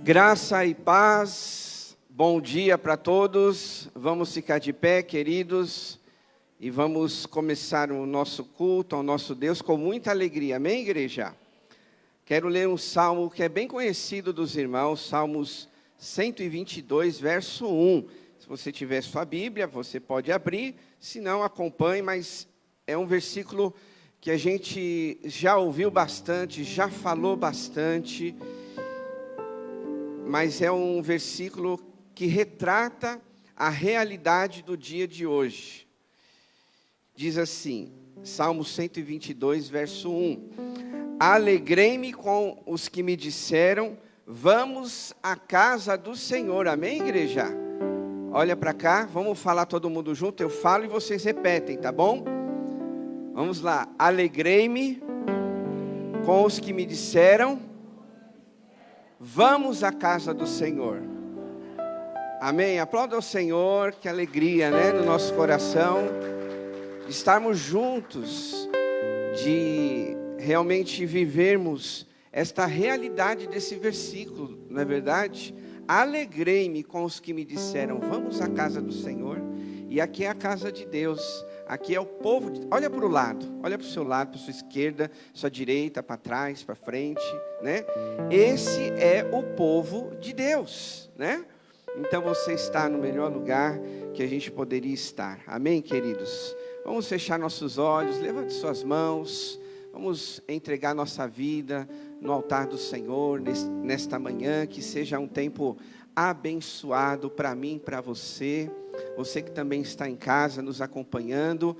Graça e paz, bom dia para todos. Vamos ficar de pé, queridos, e vamos começar o nosso culto ao nosso Deus com muita alegria. Amém, igreja? Quero ler um salmo que é bem conhecido dos irmãos, Salmos 122, verso 1. Se você tiver sua Bíblia, você pode abrir, se não, acompanhe, mas é um versículo que a gente já ouviu bastante, já falou bastante, mas é um versículo que retrata a realidade do dia de hoje. Diz assim, Salmo 122, verso 1. Alegrei-me com os que me disseram, vamos à casa do Senhor. Amém, igreja? Olha para cá, vamos falar todo mundo junto. Eu falo e vocês repetem, tá bom? Vamos lá. Alegrei-me com os que me disseram, vamos à casa do Senhor. Amém? Aplauda ao Senhor, que alegria, né? No nosso coração, de estarmos juntos, de realmente vivermos esta realidade desse versículo, não é verdade? Alegrei-me com os que me disseram, vamos à casa do Senhor. E aqui é a casa de Deus. Aqui é o povo, olha para o lado, olha para o seu lado, para a sua esquerda, sua direita, para trás, para frente, né? Esse é o povo de Deus, né? Então você está no melhor lugar que a gente poderia estar, amém, queridos? Vamos fechar nossos olhos, levante suas mãos, vamos entregar nossa vida no altar do Senhor, nesta manhã, que seja um tempo abençoado para mim, para você. Você que também está em casa nos acompanhando,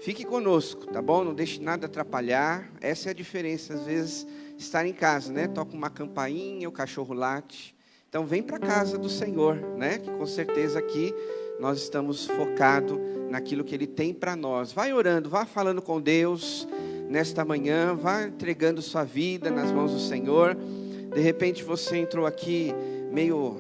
fique conosco, tá bom? Não deixe nada atrapalhar. Essa é a diferença, às vezes, estar em casa, né? Toca uma campainha, o cachorro late. Então vem para a casa do Senhor, né? Que com certeza aqui nós estamos focados naquilo que Ele tem para nós. Vai orando, vá falando com Deus nesta manhã, vá entregando sua vida nas mãos do Senhor. De repente você entrou aqui meio,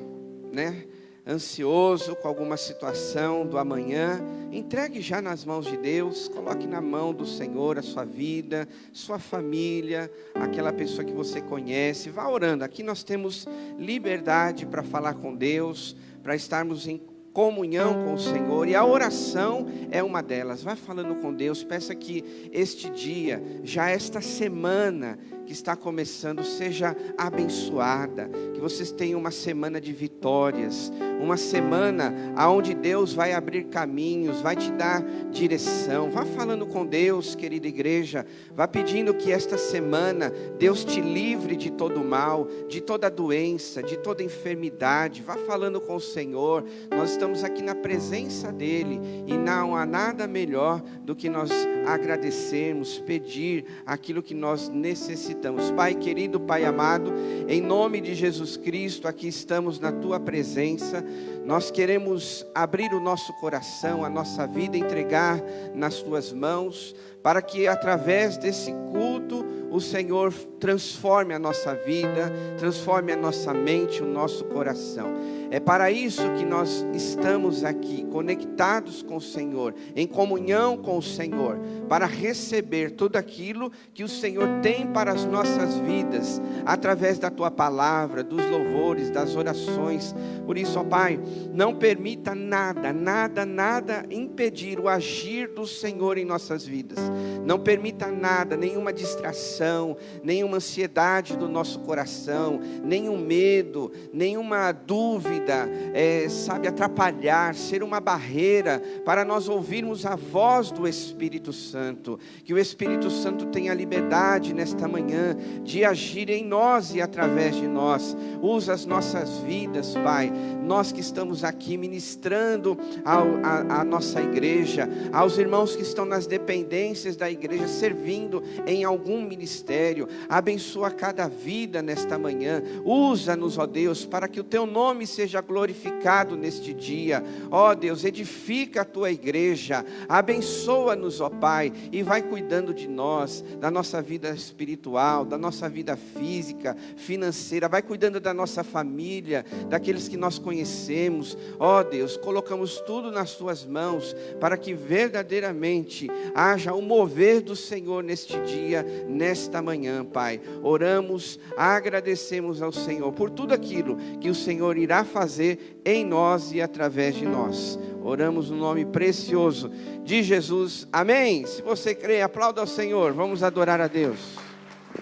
né? Ansioso com alguma situação do amanhã, entregue já nas mãos de Deus, coloque na mão do Senhor a sua vida, sua família, aquela pessoa que você conhece, vá orando. Aqui nós temos liberdade para falar com Deus, para estarmos em comunhão com o Senhor, e a oração é uma delas. Vai falando com Deus, peça que este dia, já esta semana que está começando, seja abençoada, que vocês tenham uma semana de vitórias, uma semana onde Deus vai abrir caminhos, vai te dar direção. Vá falando com Deus, querida igreja, vá pedindo que esta semana Deus te livre de todo mal, de toda doença, de toda enfermidade. Vá falando com o Senhor. Nós estamos aqui na presença dEle, e não há nada melhor do que nós agradecermos, pedir aquilo que nós necessitamos. Pai querido, Pai amado, em nome de Jesus Cristo, aqui estamos na Tua presença. Nós queremos abrir o nosso coração, a nossa vida, entregar nas Tuas mãos, para que através desse culto o Senhor transforme a nossa vida, transforme a nossa mente, o nosso coração. É para isso que nós estamos aqui, conectados com o Senhor, em comunhão com o Senhor, para receber tudo aquilo que o Senhor tem para as nossas vidas, através da Tua palavra, dos louvores, das orações. Por isso, ó Pai, não permita nada impedir o agir do Senhor em nossas vidas. Não permita nada, nenhuma distração, nenhuma ansiedade do nosso coração, nenhum medo, nenhuma dúvida, atrapalhar, ser uma barreira para nós ouvirmos a voz do Espírito Santo. Que o Espírito Santo tenha liberdade nesta manhã de agir em nós e através de nós. Usa as nossas vidas, Pai, nós que estamos aqui ministrando à nossa igreja, aos irmãos que estão nas dependências da igreja, servindo em algum ministério. Abençoa cada vida nesta manhã. Usa-nos, ó Deus, para que o Teu nome seja glorificado neste dia. Ó Deus, edifica a Tua igreja, abençoa-nos, ó Pai, e vai cuidando de nós, da nossa vida espiritual, da nossa vida física, física, financeira. Vai cuidando da nossa família, daqueles que nós conhecemos. Ó Deus, colocamos tudo nas tuas mãos, para que verdadeiramente haja o mover do Senhor neste dia, nesta manhã, Pai. Oramos, agradecemos ao Senhor por tudo aquilo que o Senhor irá fazer em nós e através de nós. Oramos no nome precioso de Jesus. Amém. Se você crê, aplauda ao Senhor. Vamos adorar a Deus.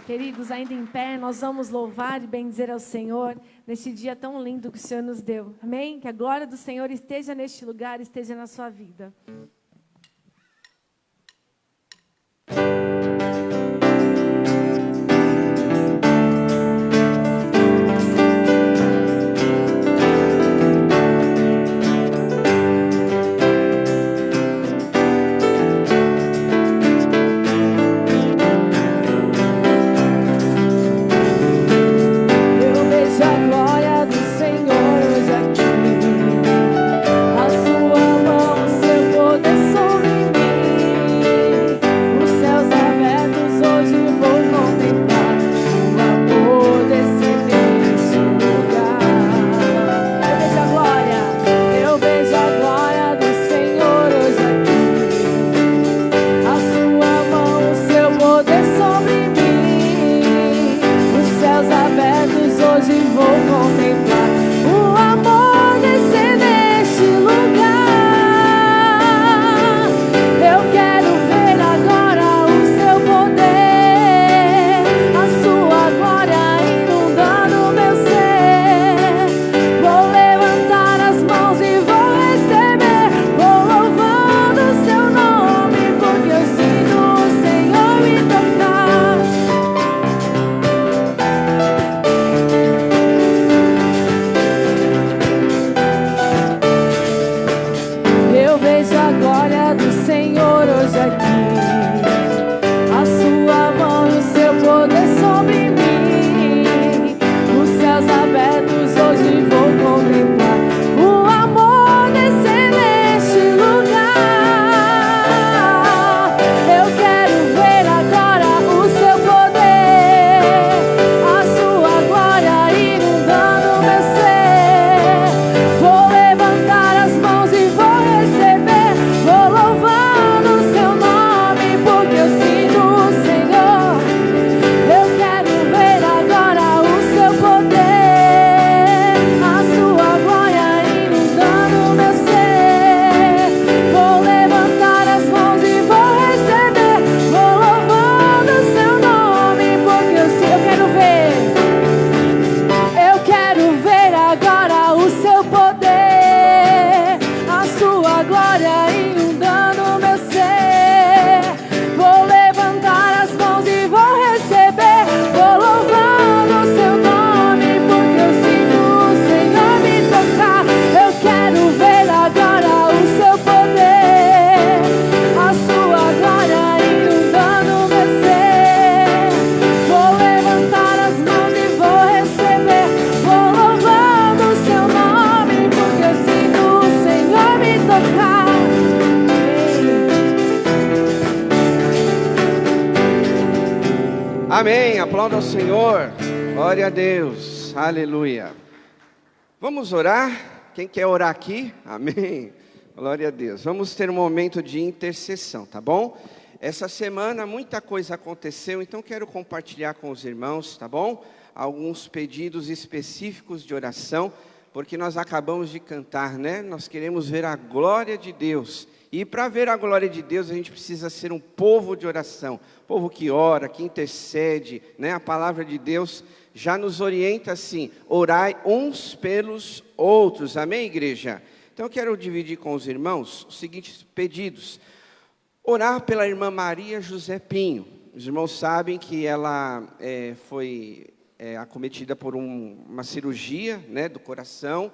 Queridos, ainda em pé, nós vamos louvar e bendizer ao Senhor neste dia tão lindo que o Senhor nos deu. Amém? Que a glória do Senhor esteja neste lugar, esteja na sua vida. Amém, aplauda ao Senhor, glória a Deus, aleluia. Vamos orar, quem quer orar aqui? Amém, glória a Deus. Vamos ter um momento de intercessão, tá bom? Essa semana muita coisa aconteceu, então quero compartilhar com os irmãos, tá bom? Alguns pedidos específicos de oração, porque nós acabamos de cantar, né? Nós queremos ver a glória de Deus. E para ver a glória de Deus, a gente precisa ser um povo de oração. Povo que ora, que intercede, né? A palavra de Deus já nos orienta assim: orai uns pelos outros. Amém, igreja? Então eu quero dividir com os irmãos os seguintes pedidos. Orar pela irmã Maria José Pinho. Os irmãos sabem que ela foi acometida por uma cirurgia, né, do coração,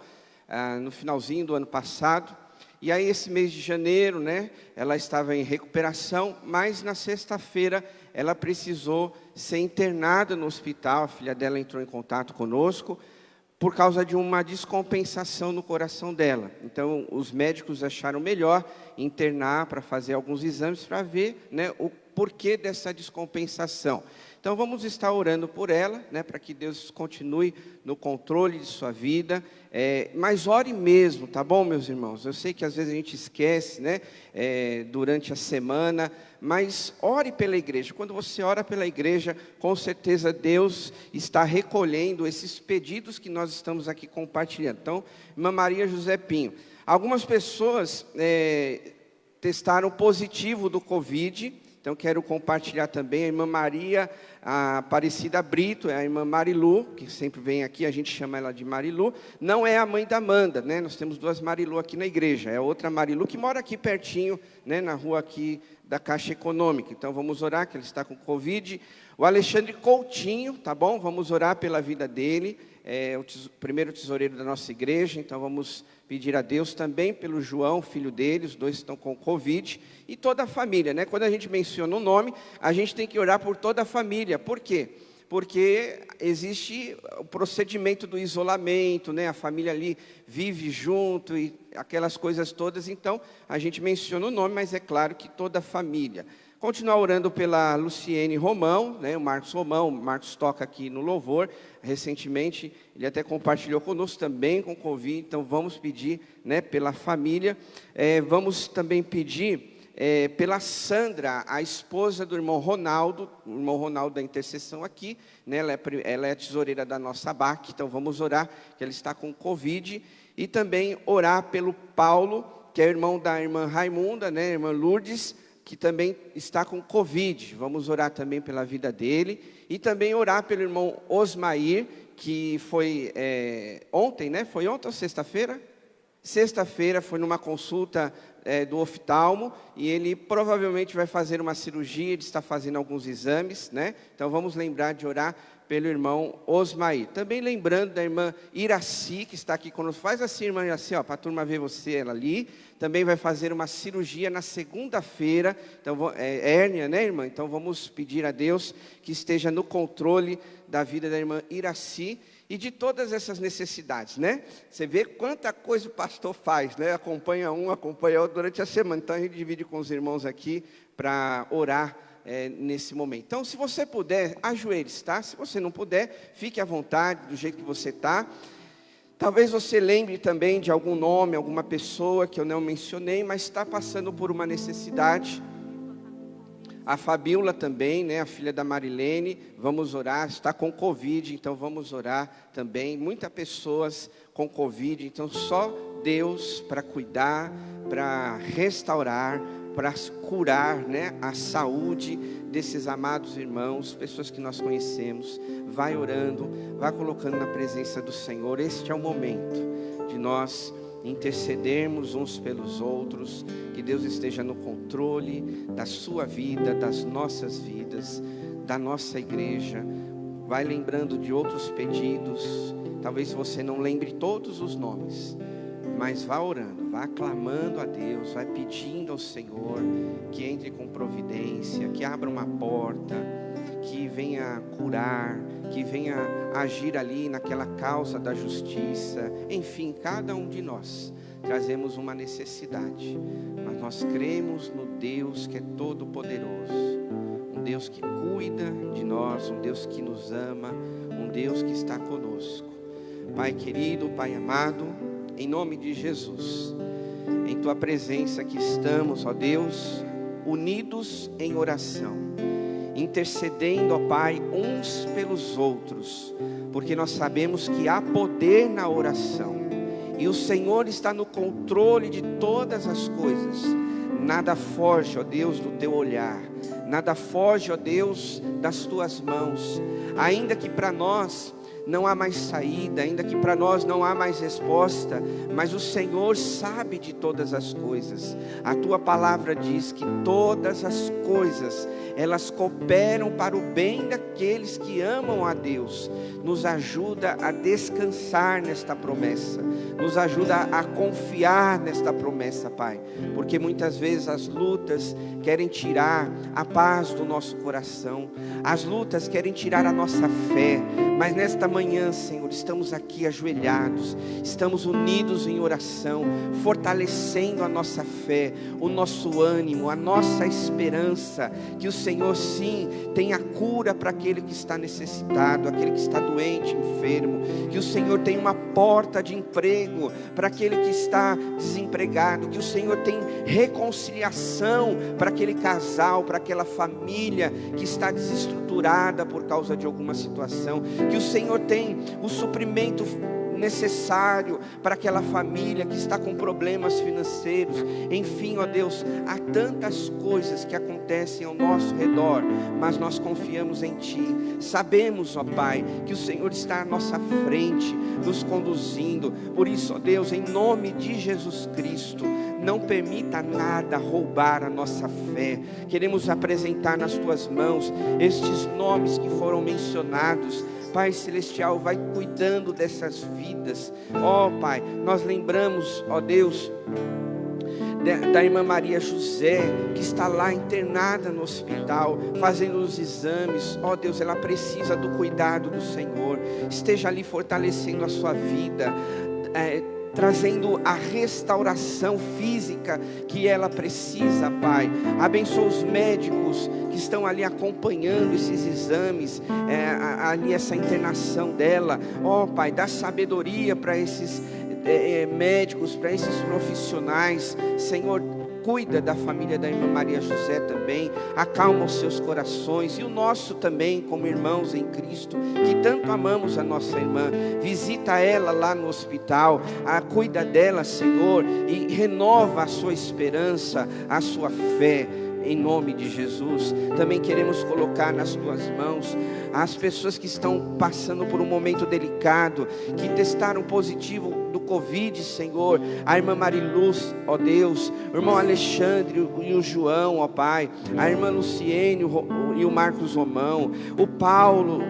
no finalzinho do ano passado. E aí esse mês de janeiro, né, ela estava em recuperação, mas na sexta-feira ela precisou ser internada no hospital. A filha dela entrou em contato conosco por causa de uma descompensação no coração dela. Então os médicos acharam melhor internar para fazer alguns exames para ver, né, porquê dessa descompensação. Então vamos estar orando por ela, né, para que Deus continue no controle de sua vida, mas ore mesmo, tá bom, meus irmãos? Eu sei que às vezes a gente esquece, né, durante a semana, mas ore pela igreja. Quando você ora pela igreja, com certeza Deus está recolhendo esses pedidos que nós estamos aqui compartilhando. Então, irmã Maria José Pinho, algumas pessoas testaram positivo do Covid. Então, quero compartilhar também a irmã Maria Aparecida Brito, é a irmã Marilu, que sempre vem aqui, a gente chama ela de Marilu. Não é a mãe da Amanda, né? Nós temos duas Marilu aqui na igreja. É outra Marilu que mora aqui pertinho, né? Na rua aqui da Caixa Econômica. Então, vamos orar, que ele está com Covid. O Alexandre Coutinho, tá bom? Vamos orar pela vida dele. É o primeiro tesoureiro da nossa igreja, então vamos pedir a Deus também pelo João, filho dele, os dois estão com Covid, e toda a família, né? Quando a gente menciona o nome, a gente tem que orar por toda a família. Por quê? Porque existe o procedimento do isolamento, né? A família ali vive junto e aquelas coisas todas, então a gente menciona o nome, mas é claro que toda a família. Continuar orando pela Luciene Romão, né, o Marcos Romão. O Marcos toca aqui no Louvor, recentemente, ele até compartilhou conosco também com Covid, então vamos pedir, né, pela família. Vamos também pedir pela Sandra, a esposa do irmão Ronaldo, o irmão Ronaldo da intercessão aqui, né, ela é a tesoureira da nossa BAC, então vamos orar, que ela está com Covid, e também orar pelo Paulo, que é irmão da irmã Raimunda, né, irmã Lourdes, que também está com Covid. Vamos orar também pela vida dele. E também orar pelo irmão Osmair, que foi ontem, né? Foi ontem ou sexta-feira? Sexta-feira foi numa consulta do oftalmo, e ele provavelmente vai fazer uma cirurgia, ele está fazendo alguns exames, né? Então vamos lembrar de orar pelo irmão Osmair. Também lembrando da irmã Iraci, que está aqui conosco. Faz assim, irmã Iraci, para a turma ver você, ela ali. Também vai fazer uma cirurgia na segunda-feira. Então, hérnia, né, irmã? Então vamos pedir a Deus que esteja no controle da vida da irmã Iraci e de todas essas necessidades, né? Você vê quanta coisa o pastor faz, né? Acompanha um, acompanha outro durante a semana. Então a gente divide com os irmãos aqui para orar nesse momento. Então, se você puder, ajoelhe-se, tá? Se você não puder, fique à vontade, do jeito que você está. Talvez você lembre também de algum nome, alguma pessoa que eu não mencionei, mas está passando por uma necessidade. A Fabíola também, né, a filha da Marilene, vamos orar, está com Covid, então vamos orar também. Muitas pessoas com Covid, então só Deus para cuidar, para restaurar, para curar, né, a saúde desses amados irmãos, pessoas que nós conhecemos. Vai orando, vai colocando na presença do Senhor. Este é o momento de nós intercedermos uns pelos outros, que Deus esteja no controle da sua vida, das nossas vidas, da nossa igreja. Vai lembrando de outros pedidos, talvez você não lembre todos os nomes, mas vá orando, vá clamando a Deus, vai pedindo ao Senhor que entre com providência, que abra uma porta, que venha curar, que venha agir ali naquela causa da justiça. Enfim, cada um de nós trazemos uma necessidade, mas nós cremos no Deus que é todo poderoso, um Deus que cuida de nós, um Deus que nos ama, um Deus que está conosco. Pai querido, Pai amado, em nome de Jesus, em Tua presença que estamos, ó Deus, unidos em oração, intercedendo, ó Pai, uns pelos outros, porque nós sabemos que há poder na oração, e o Senhor está no controle de todas as coisas. Nada foge, ó Deus, do Teu olhar, nada foge, ó Deus, das Tuas mãos, ainda que para nós não há mais saída, ainda que para nós não há mais resposta, mas o Senhor sabe de todas as coisas. A Tua palavra diz que todas as coisas, elas cooperam para o bem daqueles que amam a Deus. Nos ajuda a descansar nesta promessa, nos ajuda a confiar nesta promessa, Pai, porque muitas vezes as lutas querem tirar a paz do nosso coração, as lutas querem tirar a nossa fé, mas nesta manhã, Senhor, estamos aqui ajoelhados, estamos unidos em oração, fortalecendo a nossa fé, o nosso ânimo, a nossa esperança, que o Senhor sim tem a cura para aquele que está necessitado, aquele que está doente, enfermo, que o Senhor tem uma porta de emprego para aquele que está desempregado, que o Senhor tem reconciliação para aquele casal, para aquela família que está desestruturada por causa de alguma situação, que o Senhor tem o suprimento necessário para aquela família que está com problemas financeiros. Enfim, ó Deus, há tantas coisas que acontecem ao nosso redor, mas nós confiamos em Ti. Sabemos, ó Pai, que o Senhor está à nossa frente, nos conduzindo. Por isso, ó Deus, em nome de Jesus Cristo, não permita nada roubar a nossa fé. Queremos apresentar nas Tuas mãos estes nomes que foram mencionados. Pai Celestial, vai cuidando dessas vidas. Ó Pai, nós lembramos, ó Deus, da irmã Maria José, que está lá internada no hospital, fazendo os exames. Ó Deus, ela precisa do cuidado do Senhor. Esteja ali fortalecendo a sua vida, trazendo a restauração física que ela precisa, Pai. Abençoa os médicos que estão ali acompanhando esses exames, ali essa internação dela. Ó Pai, dá sabedoria para esses médicos, para esses profissionais. Senhor, cuida da família da irmã Maria José também, acalma os seus corações e o nosso também, como irmãos em Cristo, que tanto amamos a nossa irmã. Visita ela lá no hospital, cuida dela, Senhor, e renova a sua esperança, a sua fé. Em nome de Jesus, também queremos colocar nas Tuas mãos as pessoas que estão passando por um momento delicado, que testaram positivo do Covid, Senhor. A irmã Mariluz, ó Deus, o irmão Alexandre e o João, ó Pai, a irmã Luciene e o Marcos Romão, o Paulo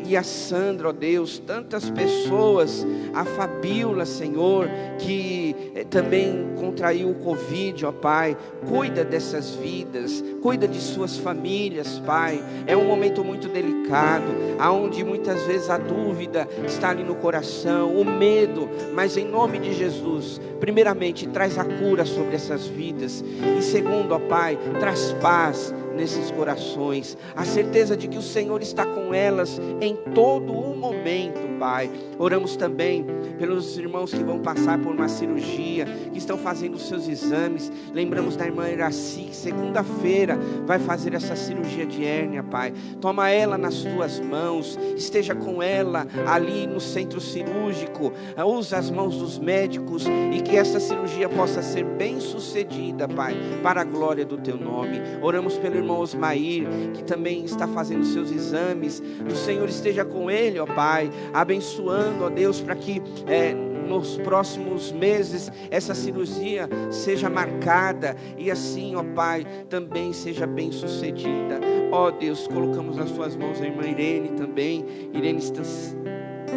e a Sandra, ó Deus, tantas pessoas, a Fabíola, Senhor, que também contraiu o Covid, ó Pai. Cuida dessas vidas, cuida de suas famílias, Pai. É um momento muito delicado, aonde muitas vezes a dúvida está ali no coração, o medo, mas em nome de Jesus, primeiramente, traz a cura sobre essas vidas, e segundo, ó Pai, traz paz nesses corações, a certeza de que o Senhor está com elas em todo o momento, Pai. Oramos também pelos irmãos que vão passar por uma cirurgia, que estão fazendo os seus exames. Lembramos da irmã Iraci, que segunda-feira vai fazer essa cirurgia de hérnia, Pai. Toma ela nas Tuas mãos, esteja com ela ali no centro cirúrgico, usa as mãos dos médicos, e que essa cirurgia possa ser bem sucedida, Pai, para a glória do Teu nome. Oramos pelo irmão Osmair, que também está fazendo seus exames. O Senhor esteja com ele, ó Pai, abençoando, ó Deus, para que nos próximos meses essa cirurgia seja marcada, e assim, ó Pai, também seja bem sucedida. Ó Deus, colocamos nas Tuas mãos a irmã Irene também. Irene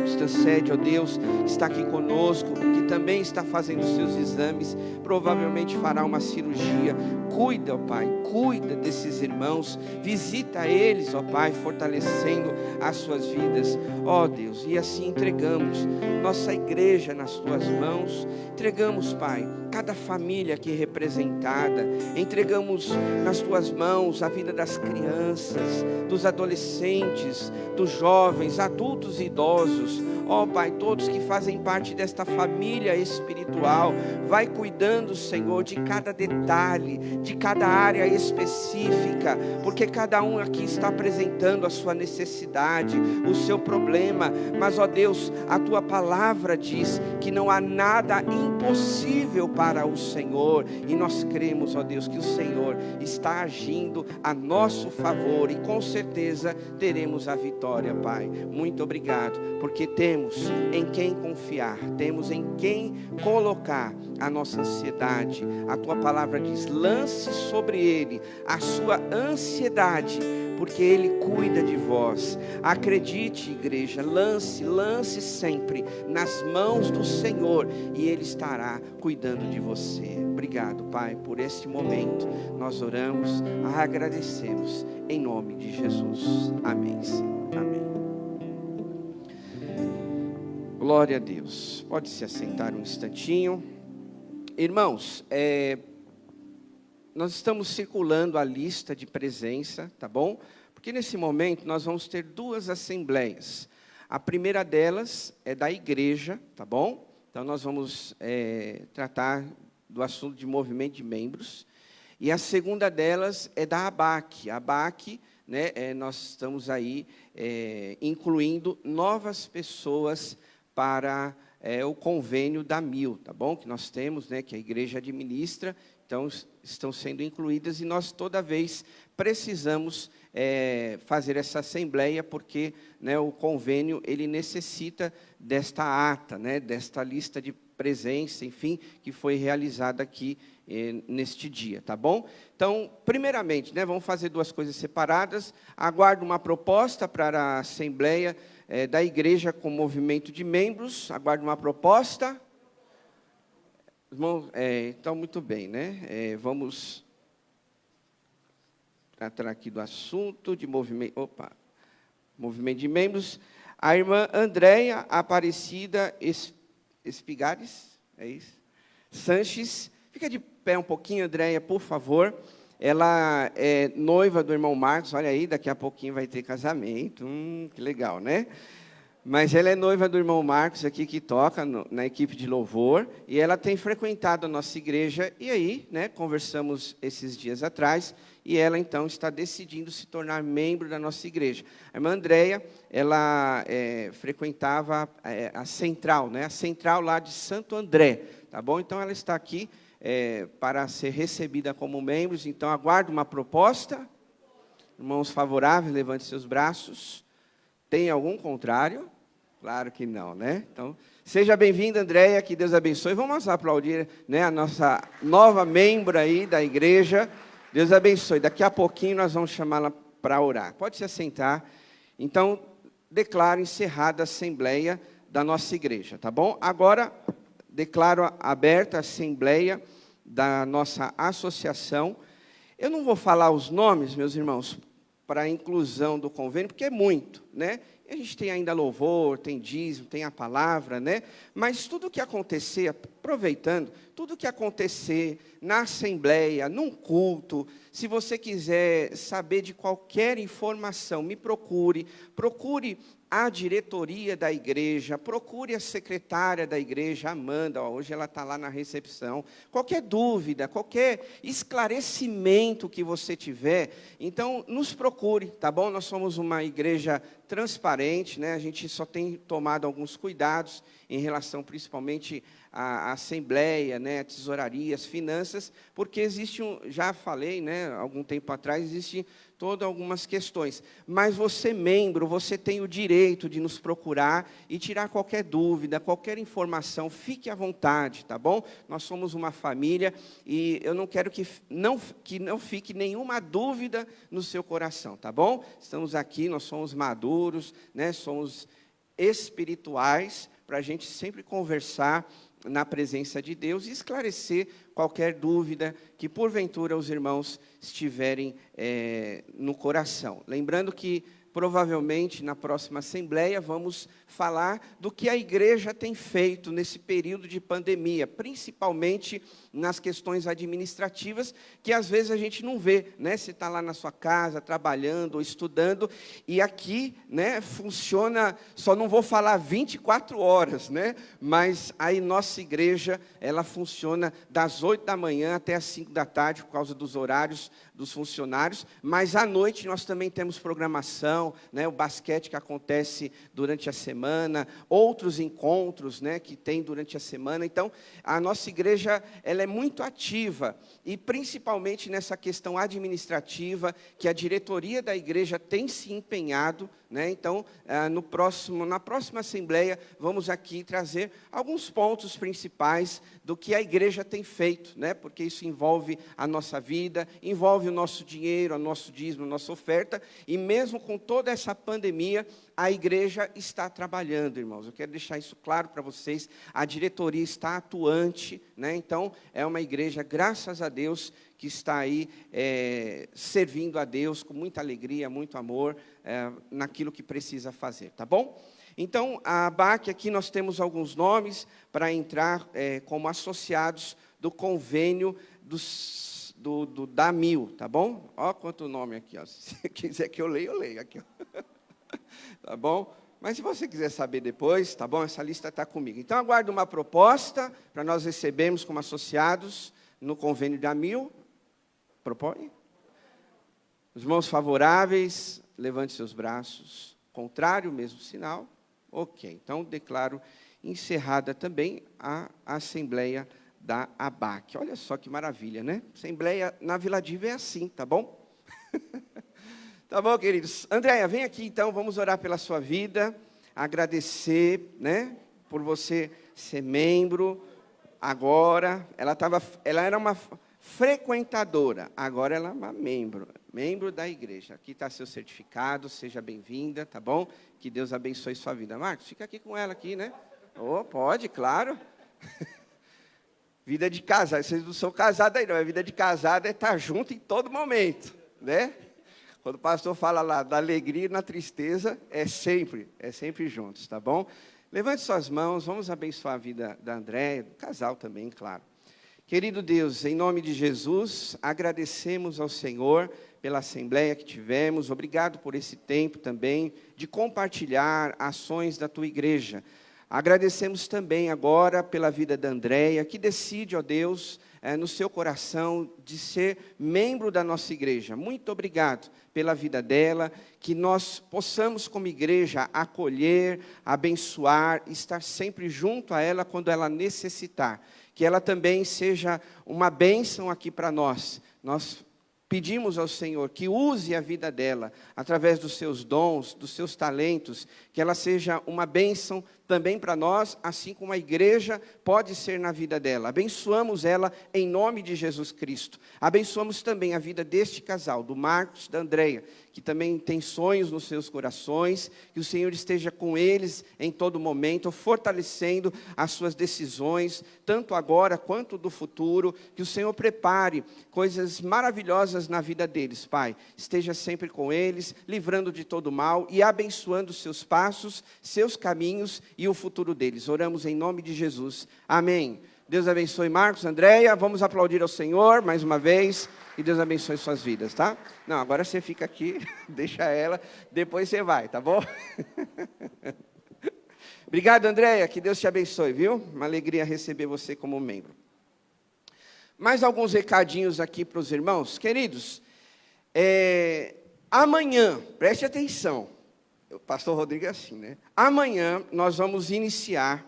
Stancede, ó Deus, está aqui conosco, que também está fazendo os seus exames, provavelmente fará uma cirurgia. Cuida, ó Pai, cuida desses irmãos, visita eles, ó Pai, fortalecendo as suas vidas, ó Deus. E assim entregamos nossa igreja nas Tuas mãos, entregamos, Pai, cada família aqui representada, entregamos nas Tuas mãos a vida das crianças, dos adolescentes, dos jovens, adultos e idosos. Ó Pai, todos que fazem parte desta família espiritual, vai cuidando, Senhor, de cada detalhe, de cada área específica, porque cada um aqui está apresentando a sua necessidade, o seu problema, mas, ó Deus, a Tua palavra diz que não há nada impossível para o Senhor, e nós cremos, ó Deus, que o Senhor está agindo a nosso favor, e com certeza teremos a vitória, Pai. Muito obrigado, porque temos em quem confiar, temos em quem colocar a nossa ansiedade. A Tua palavra diz: lance sobre Ele a sua ansiedade, porque Ele cuida de vós. Acredite, igreja, lance sempre nas mãos do Senhor, e Ele estará cuidando de você. Obrigado, Pai, por este momento. Nós oramos, agradecemos, em nome de Jesus. Amém, Senhor. Amém. Glória a Deus. Pode se assentar um instantinho. Irmãos, nós estamos circulando a lista de presença, tá bom? Porque nesse momento nós vamos ter 2 assembleias. A primeira delas é da igreja, tá bom? Então nós vamos tratar do assunto de movimento de membros. E a segunda delas é da ABAC. A ABAC, né, nós estamos aí incluindo novas pessoas para o convênio da MIL, tá bom? Que nós temos, né, que a igreja administra, então estão sendo incluídas, e nós toda vez precisamos fazer essa assembleia, porque, né, o convênio ele necessita desta ata, né, desta lista de presença, enfim, que foi realizada aqui neste dia, tá bom? Então, primeiramente, né, vamos fazer 2 coisas separadas. Aguardo uma proposta para a assembleia da igreja com movimento de membros. Aguardo uma proposta. Então, muito bem, né? Vamos tratar aqui do assunto de movimento. Movimento de membros. A irmã Andréia Aparecida Espigares, é isso? Sanches. Fica de pé um pouquinho, Andréia, por favor. Ela é noiva do irmão Marcos. Olha aí, daqui a pouquinho vai ter casamento. Que legal, né? Mas ela é noiva do irmão Marcos, aqui que toca na equipe de louvor. E ela tem frequentado a nossa igreja. E aí, né, conversamos esses dias atrás. E ela, então, está decidindo se tornar membro da nossa igreja. A irmã Andréia, ela frequentava a central, né? A central lá de Santo André. Tá bom? Então, ela está aqui para ser recebida como membros. Então, aguardo uma proposta. Irmãos favoráveis, levante seus braços. Tem algum contrário? Claro que não, né? Então, seja bem-vinda, Andréia, que Deus abençoe. Vamos aplaudir, né, a nossa nova membro aí da igreja. Deus abençoe. Daqui a pouquinho nós vamos chamá-la para orar. Pode se assentar. Então, declaro encerrada a assembleia da nossa igreja, tá bom? Agora, declaro aberta a assembleia da nossa associação. Eu não vou falar os nomes, meus irmãos, para a inclusão do convênio, porque é muito, né? A gente tem ainda louvor, tem dízimo, tem a palavra, né? Mas tudo que acontecer, aproveitando, tudo que acontecer na assembleia, num culto, se você quiser saber de qualquer informação, me procure a diretoria da igreja, procure a secretária da igreja, Amanda, hoje ela está lá na recepção. Qualquer dúvida, qualquer esclarecimento que você tiver, então nos procure, tá bom? Nós somos uma igreja transparente, né? A gente só tem tomado alguns cuidados em relação principalmente à assembleia, né, a tesouraria, as finanças, porque existe já falei, né, algum tempo atrás, existe todas algumas questões. Mas você, membro, você tem o direito de nos procurar e tirar qualquer dúvida, qualquer informação, fique à vontade, tá bom? Nós somos uma família e eu não quero que não fique nenhuma dúvida no seu coração, tá bom? Estamos aqui, nós somos maduros, né, somos espirituais, para a gente sempre conversar na presença de Deus e esclarecer qualquer dúvida que, porventura, os irmãos estiverem no coração. Lembrando que, provavelmente, na próxima assembleia, vamos falar do que a igreja tem feito nesse período de pandemia, principalmente nas questões administrativas, que às vezes a gente não vê, né? Você está lá na sua casa, trabalhando ou estudando, e aqui, né, funciona, só não vou falar 24 horas, né? Mas aí nossa igreja, ela funciona das 8 da manhã até as 5 da tarde, por causa dos horários dos funcionários, mas à noite nós também temos programação, né, o basquete que acontece durante a semana, outros encontros, né, que tem durante a semana. Então, a nossa igreja, ela é muito ativa, e principalmente nessa questão administrativa, que a diretoria da igreja tem se empenhado, né? Então, na próxima assembleia, vamos aqui trazer alguns pontos principais do que a igreja tem feito, né? Porque isso envolve a nossa vida, envolve o nosso dinheiro, o nosso dízimo, a nossa oferta, e mesmo com toda essa pandemia, a igreja está trabalhando, irmãos. Eu quero deixar isso claro para vocês, a diretoria está atuante, né? Então, é uma igreja, graças a Deus, que está aí servindo a Deus com muita alegria, muito amor, naquilo que precisa fazer, tá bom? Então, a ABAC, aqui nós temos alguns nomes para entrar como associados do convênio da Mil, tá bom? Ó quanto nome aqui, ó. Se você quiser que eu leio aqui, ó. Tá bom? Mas se você quiser saber depois, tá bom? Essa lista está comigo. Então, aguardo uma proposta para nós recebermos como associados no convênio da Mil. Propõe? Os irmãos favoráveis, levante seus braços. Contrário, mesmo sinal. Ok, então declaro encerrada também a Assembleia da ABAC. Olha só que maravilha, né? Assembleia na Vila Diva é assim, tá bom? Tá bom, queridos? Andréia, vem aqui então, vamos orar pela sua vida, agradecer, né, por você ser membro. Agora, ela era uma frequentadora, agora ela é uma membro da igreja. Aqui está seu certificado, seja bem-vinda, tá bom? Que Deus abençoe sua vida. Marcos, fica aqui com ela aqui, né? Oh, pode, claro. Vida de casado, vocês não são casados aí não, a vida de casado é estar junto em todo momento, né? Quando o pastor fala lá da alegria e na tristeza, é sempre juntos, tá bom? Levante suas mãos, vamos abençoar a vida da Andréia, do casal também, claro. Querido Deus, em nome de Jesus, agradecemos ao Senhor pela assembleia que tivemos. Obrigado por esse tempo também de compartilhar ações da tua igreja. Agradecemos também agora pela vida da Andréia, que decide, ó Deus, no seu coração de ser membro da nossa igreja. Muito obrigado pela vida dela, que nós possamos como igreja acolher, abençoar, estar sempre junto a ela quando ela necessitar. Que ela também seja uma bênção aqui para nós. Nós pedimos ao Senhor que use a vida dela, através dos seus dons, dos seus talentos, que ela seja uma bênção também para nós, assim como a igreja pode ser na vida dela. Abençoamos ela em nome de Jesus Cristo. Abençoamos também a vida deste casal, do Marcos e da Andréia, que também tem sonhos nos seus corações, que o Senhor esteja com eles em todo momento, fortalecendo as suas decisões, tanto agora quanto do futuro, que o Senhor prepare coisas maravilhosas na vida deles, Pai. Esteja sempre com eles, livrando de todo mal e abençoando seus passos, seus caminhos e o futuro deles. Oramos em nome de Jesus. Amém. Deus abençoe Marcos, Andréia. Vamos aplaudir ao Senhor mais uma vez. E Deus abençoe suas vidas, tá? Não, agora você fica aqui, deixa ela, depois você vai, tá bom? Obrigado, Andréia, que Deus te abençoe, viu? Uma alegria receber você como membro. Mais alguns recadinhos aqui para os irmãos. Queridos, amanhã, preste atenção, o pastor Rodrigo é assim, né? Amanhã nós vamos iniciar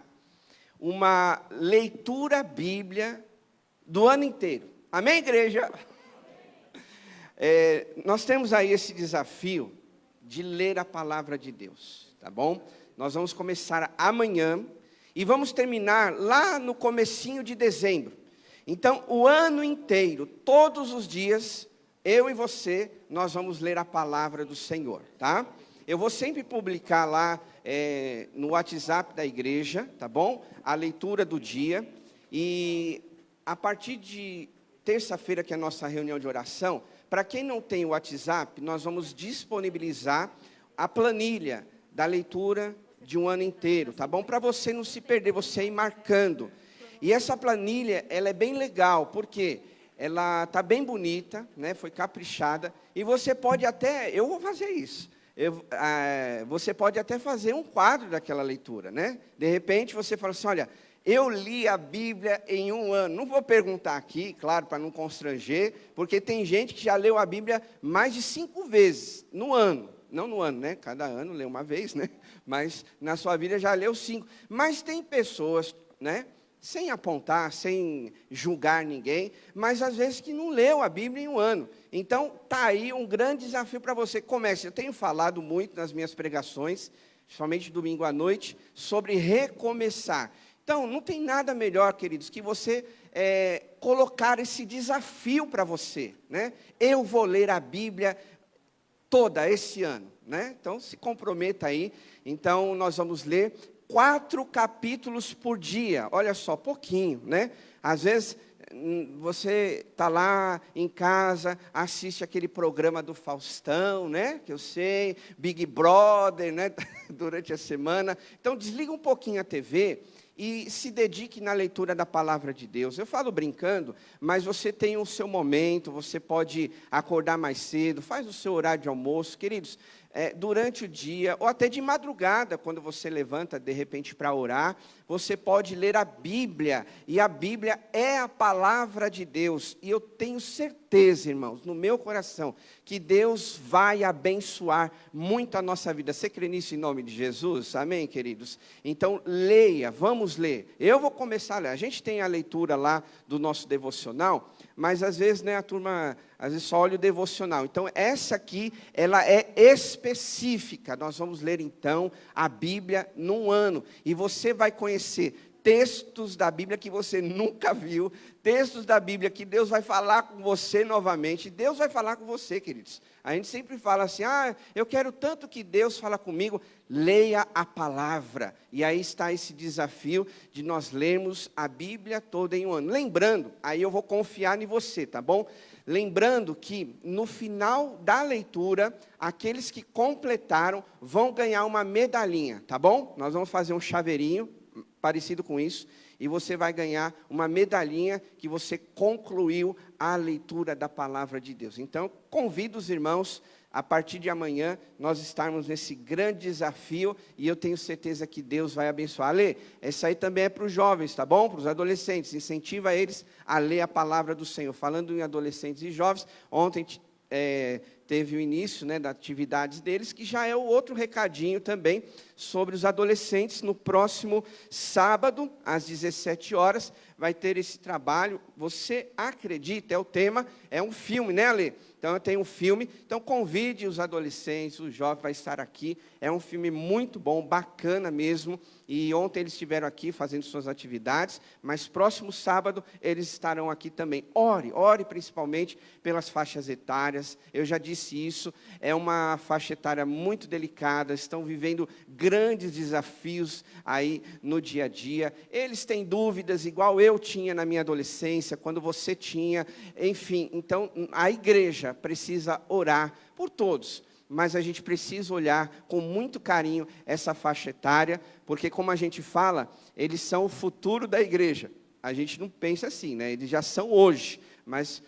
uma leitura bíblia do ano inteiro. Amém, igreja? Nós temos aí esse desafio de ler a palavra de Deus, tá bom? Nós vamos começar amanhã e vamos terminar lá no comecinho de dezembro. Então, o ano inteiro, todos os dias, eu e você, nós vamos ler a palavra do Senhor, tá? Eu vou sempre publicar lá no WhatsApp da igreja, tá bom? A leitura do dia. E a partir de terça-feira, que é a nossa reunião de oração, para quem não tem o WhatsApp, nós vamos disponibilizar a planilha da leitura de um ano inteiro, tá bom? Para você não se perder, você ir marcando. E essa planilha, ela é bem legal, porque ela está bem bonita, né? Foi caprichada, e você pode até, eu vou fazer isso, você pode até fazer um quadro daquela leitura, né? De repente você fala assim, olha, eu li a Bíblia em um ano. Não vou perguntar aqui, claro, para não constranger, porque tem gente que já leu a Bíblia mais de 5 vezes no ano. Não no ano, né? Cada ano lê uma vez, né? Mas na sua vida já leu 5. Mas tem pessoas, né? Sem apontar, sem julgar ninguém, mas às vezes que não leu a Bíblia em um ano. Então, está aí um grande desafio para você. Comece. Eu tenho falado muito nas minhas pregações, principalmente domingo à noite, sobre recomeçar. Então, não tem nada melhor, queridos, que você colocar esse desafio para você, né? Eu vou ler a Bíblia toda esse ano, né? Então, se comprometa aí. Então, nós vamos ler 4 capítulos por dia. Olha só, pouquinho, né? Às vezes, você está lá em casa, assiste aquele programa do Faustão, né? Que eu sei, Big Brother, né? Durante a semana. Então, desliga um pouquinho a TV e se dedique na leitura da palavra de Deus. Eu falo brincando, mas você tem o seu momento, você pode acordar mais cedo, faz o seu horário de almoço. Queridos, durante o dia, ou até de madrugada, quando você levanta, de repente, para orar, você pode ler a Bíblia, e a Bíblia é a palavra de Deus, e eu tenho certeza, irmãos, no meu coração, que Deus vai abençoar muito a nossa vida. Você crê nisso em nome de Jesus? Amém, queridos? Então, leia, vamos ler. Eu vou começar a ler. A gente tem a leitura lá do nosso devocional, mas às vezes, né, a turma, às vezes só olha o devocional. Então, essa aqui, ela é específica. Nós vamos ler, então, a Bíblia num ano. E você vai conhecer textos da Bíblia que você nunca viu, textos da Bíblia que Deus vai falar com você novamente. Deus vai falar com você, queridos. A gente sempre fala assim, eu quero tanto que Deus fala comigo. Leia a palavra. E aí está esse desafio de nós lermos a Bíblia toda em um ano. Lembrando, aí eu vou confiar em você, tá bom? Lembrando que no final da leitura, aqueles que completaram vão ganhar uma medalhinha, tá bom? Nós vamos fazer um chaveirinho parecido com isso, e você vai ganhar uma medalhinha que você concluiu a leitura da palavra de Deus. Então, convido os irmãos, a partir de amanhã, nós estarmos nesse grande desafio, e eu tenho certeza que Deus vai abençoar. Ale, essa aí também é para os jovens, tá bom? Para os adolescentes, incentiva eles a ler a palavra do Senhor. Falando em adolescentes e jovens, ontem teve o início, né, das atividades deles, que já é o outro recadinho também sobre os adolescentes. No próximo sábado, às 17 horas, vai ter esse trabalho. Você acredita, é o tema, é um filme, né, Ale? Então, tem um filme, então convide os adolescentes, os jovens, vai estar aqui. É um filme muito bom, bacana mesmo. E ontem eles estiveram aqui fazendo suas atividades, mas próximo sábado eles estarão aqui também. Ore principalmente pelas faixas etárias. Eu já disse isso, é uma faixa etária muito delicada, estão vivendo grandes desafios aí no dia a dia. Eles têm dúvidas, igual eu tinha na minha adolescência, quando você tinha, enfim. Então, a igreja precisa orar por todos, mas a gente precisa olhar com muito carinho essa faixa etária, porque, como a gente fala, eles são o futuro da igreja. A gente não pensa assim, né? Eles já são hoje, mas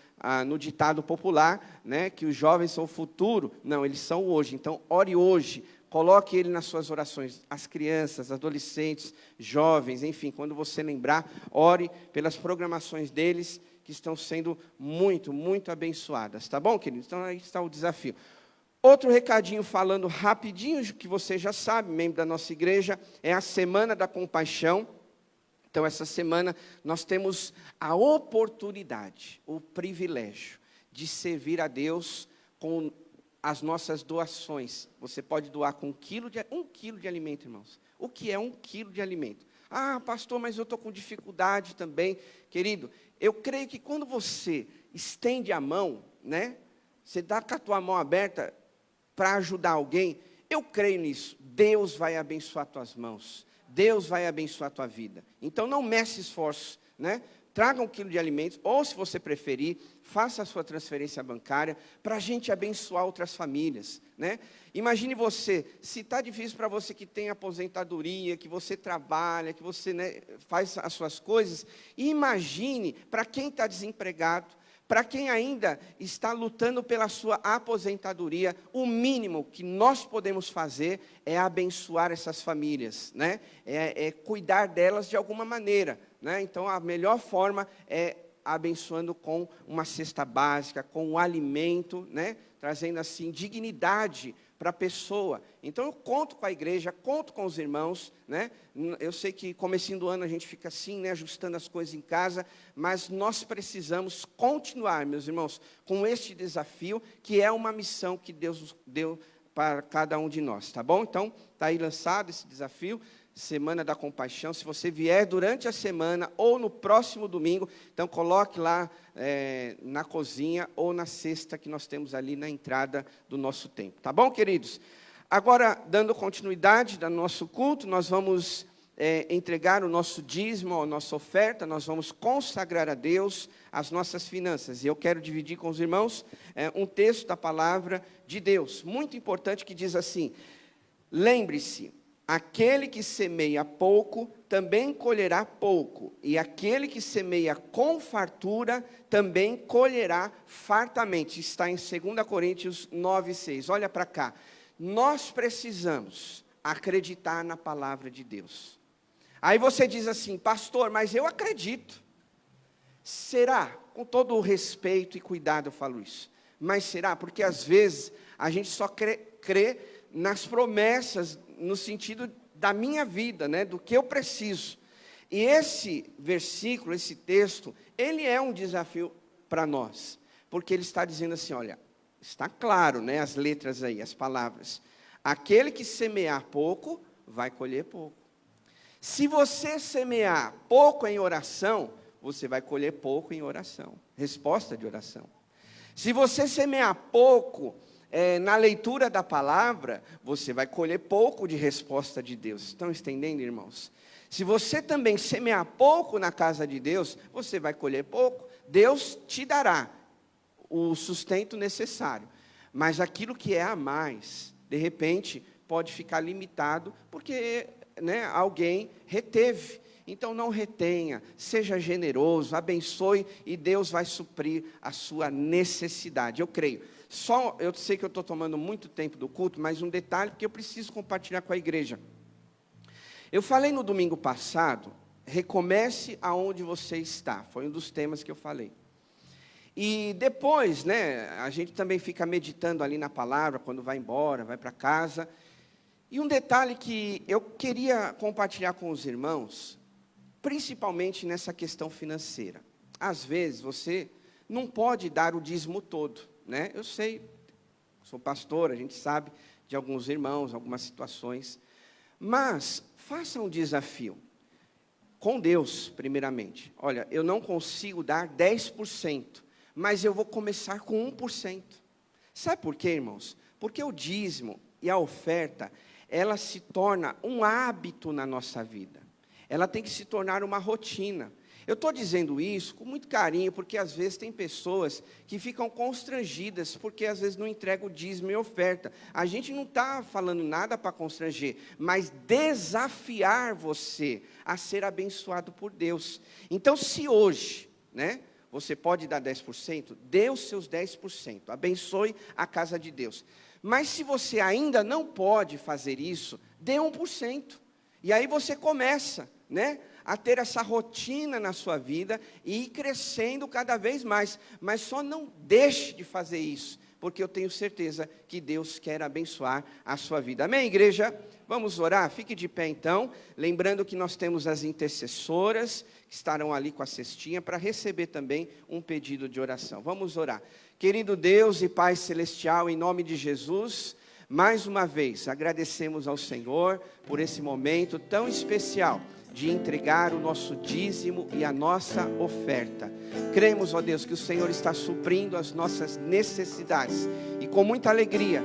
no ditado popular, né, que os jovens são o futuro, não, eles são hoje. Então, ore hoje, coloque ele nas suas orações. As crianças, adolescentes, jovens, enfim, quando você lembrar, ore pelas programações deles, que estão sendo muito, muito abençoadas. Tá bom, queridos? Então, aí está o desafio. Outro recadinho falando rapidinho, que você já sabe, membro da nossa igreja, é a Semana da Compaixão. Então, essa semana, nós temos a oportunidade, o privilégio de servir a Deus com as nossas doações. Você pode doar com 1 quilo de alimento, irmãos. O que é 1 quilo de alimento? Pastor, mas eu estou com dificuldade também. Querido, eu creio que quando você estende a mão, né? Você dá com a tua mão aberta para ajudar alguém, eu creio nisso. Deus vai abençoar tuas mãos. Deus vai abençoar a tua vida. Então, não meça esforços, né? Traga 1 quilo de alimentos, ou se você preferir, faça a sua transferência bancária para a gente abençoar outras famílias, né? Imagine você, se está difícil para você que tem aposentadoria, que você trabalha, que você, né, faz as suas coisas, imagine para quem está desempregado, para quem ainda está lutando pela sua aposentadoria, o mínimo que nós podemos fazer é abençoar essas famílias, né? É cuidar delas de alguma maneira, né? Então, a melhor forma é abençoando com uma cesta básica, com um alimento, né? Trazendo assim dignidade para a pessoa. Então, eu conto com a igreja, conto com os irmãos, né? Eu sei que comecinho do ano a gente fica assim, né, ajustando as coisas em casa, mas nós precisamos continuar, meus irmãos, com este desafio, que é uma missão que Deus nos deu para cada um de nós, tá bom? Então, está aí lançado esse desafio, Semana da Compaixão. Se você vier durante a semana ou no próximo domingo, então coloque lá na cozinha ou na cesta que nós temos ali na entrada do nosso templo. Tá bom, queridos? Agora, dando continuidade ao nosso culto, nós vamos entregar o nosso dízimo, a nossa oferta, nós vamos consagrar a Deus as nossas finanças. E eu quero dividir com os irmãos um texto da palavra de Deus, muito importante, que diz assim: lembre-se, aquele que semeia pouco, também colherá pouco, e aquele que semeia com fartura, também colherá fartamente. Está em 2 Coríntios 9:6. Olha para cá. Nós precisamos acreditar na palavra de Deus. Aí você diz assim: pastor, mas eu acredito. Será? Com todo o respeito e cuidado eu falo isso. Mas será? Porque às vezes a gente só crê nas promessas, no sentido da minha vida, né, do que eu preciso. E esse versículo, esse texto, ele é um desafio para nós. Porque ele está dizendo assim, olha, está claro, né, as letras aí, as palavras. Aquele que semear pouco, vai colher pouco. Se você semear pouco em oração, você vai colher pouco em oração. Resposta de oração. Se você semear pouco na leitura da palavra, você vai colher pouco de resposta de Deus. Estão entendendo, irmãos? Se você também semear pouco na casa de Deus, você vai colher pouco. Deus te dará o sustento necessário. Mas aquilo que é a mais, de repente, pode ficar limitado, porque alguém reteve. Então não retenha, seja generoso, abençoe e Deus vai suprir a sua necessidade. Eu creio. Eu sei que eu estou tomando muito tempo do culto, mas um detalhe que eu preciso compartilhar com a igreja. Eu falei no domingo passado, recomece aonde você está. Foi um dos temas que eu falei. E depois, a gente também fica meditando ali na palavra, quando vai embora, vai para casa. E um detalhe que eu queria compartilhar com os irmãos, principalmente nessa questão financeira. Às vezes você não pode dar o dízimo todo, né? Eu sei, sou pastor, a gente sabe de alguns irmãos, algumas situações. Mas faça um desafio com Deus, primeiramente. Olha, eu não consigo dar 10%, mas eu vou começar com 1%. Sabe por quê, irmãos? Porque o dízimo e a oferta, ela se torna um hábito na nossa vida. Ela tem que se tornar uma rotina. Eu estou dizendo isso com muito carinho, porque às vezes tem pessoas que ficam constrangidas, porque às vezes não entregam o dízimo e oferta. A gente não está falando nada para constranger, mas desafiar você a ser abençoado por Deus. Então, se hoje, você pode dar 10%, dê os seus 10%, abençoe a casa de Deus. Mas se você ainda não pode fazer isso, dê 1%. E aí você começa, a ter essa rotina na sua vida e ir crescendo cada vez mais. Mas só não deixe de fazer isso, porque eu tenho certeza que Deus quer abençoar a sua vida. Amém, igreja? Vamos orar? Fique de pé então, lembrando que nós temos as intercessoras, que estarão ali com a cestinha, para receber também um pedido de oração. Vamos orar. Querido Deus e Pai Celestial, em nome de Jesus, mais uma vez agradecemos ao Senhor por esse momento tão especial de entregar o nosso dízimo e a nossa oferta. Cremos, ó Deus, que o Senhor está suprindo as nossas necessidades e com muita alegria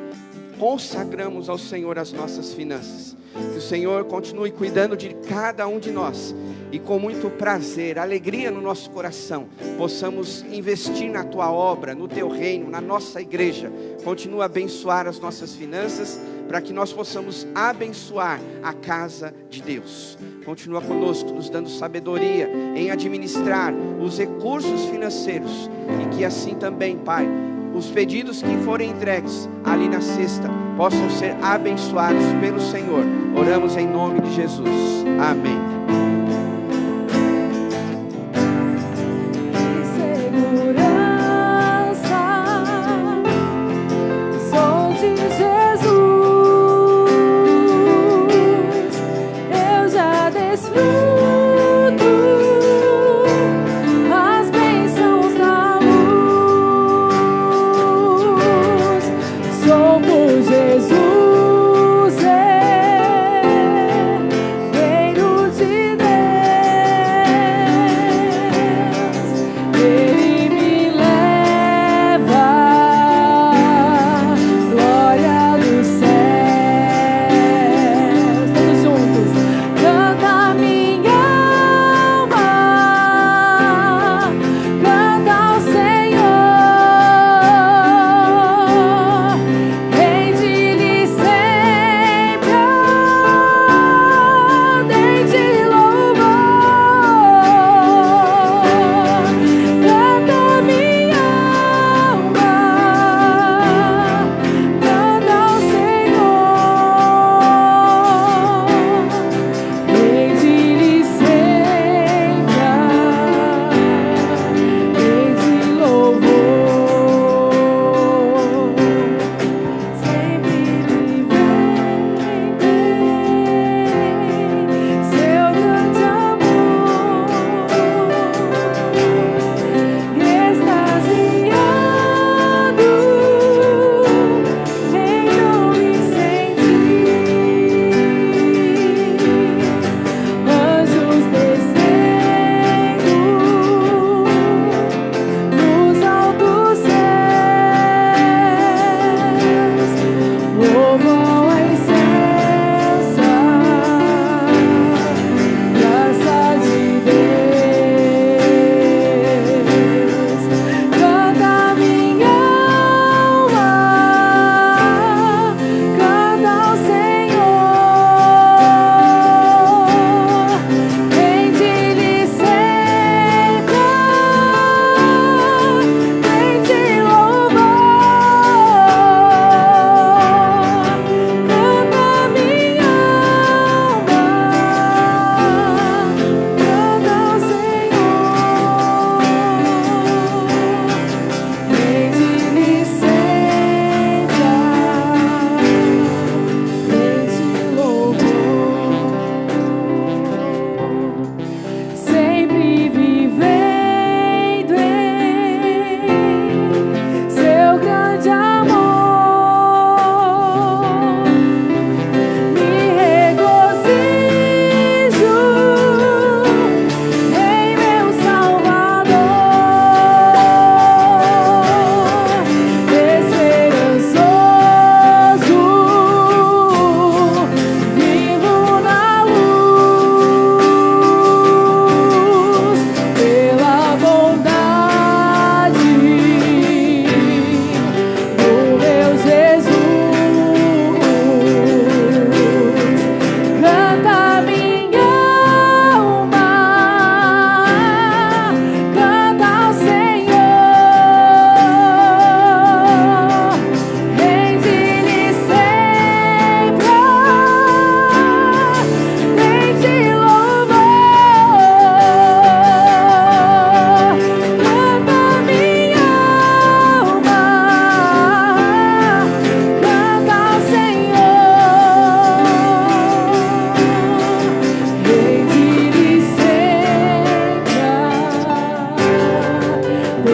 consagramos ao Senhor as nossas finanças. Que o Senhor continue cuidando de cada um de nós e com muito prazer, alegria no nosso coração, possamos investir na Tua obra, no Teu reino, na nossa igreja. Continua a abençoar as nossas finanças, para que nós possamos abençoar a casa de Deus. Continua conosco, nos dando sabedoria em administrar os recursos financeiros, e que assim também, Pai, os pedidos que forem entregues ali na cesta, possam ser abençoados pelo Senhor. Oramos em nome de Jesus. Amém. Canta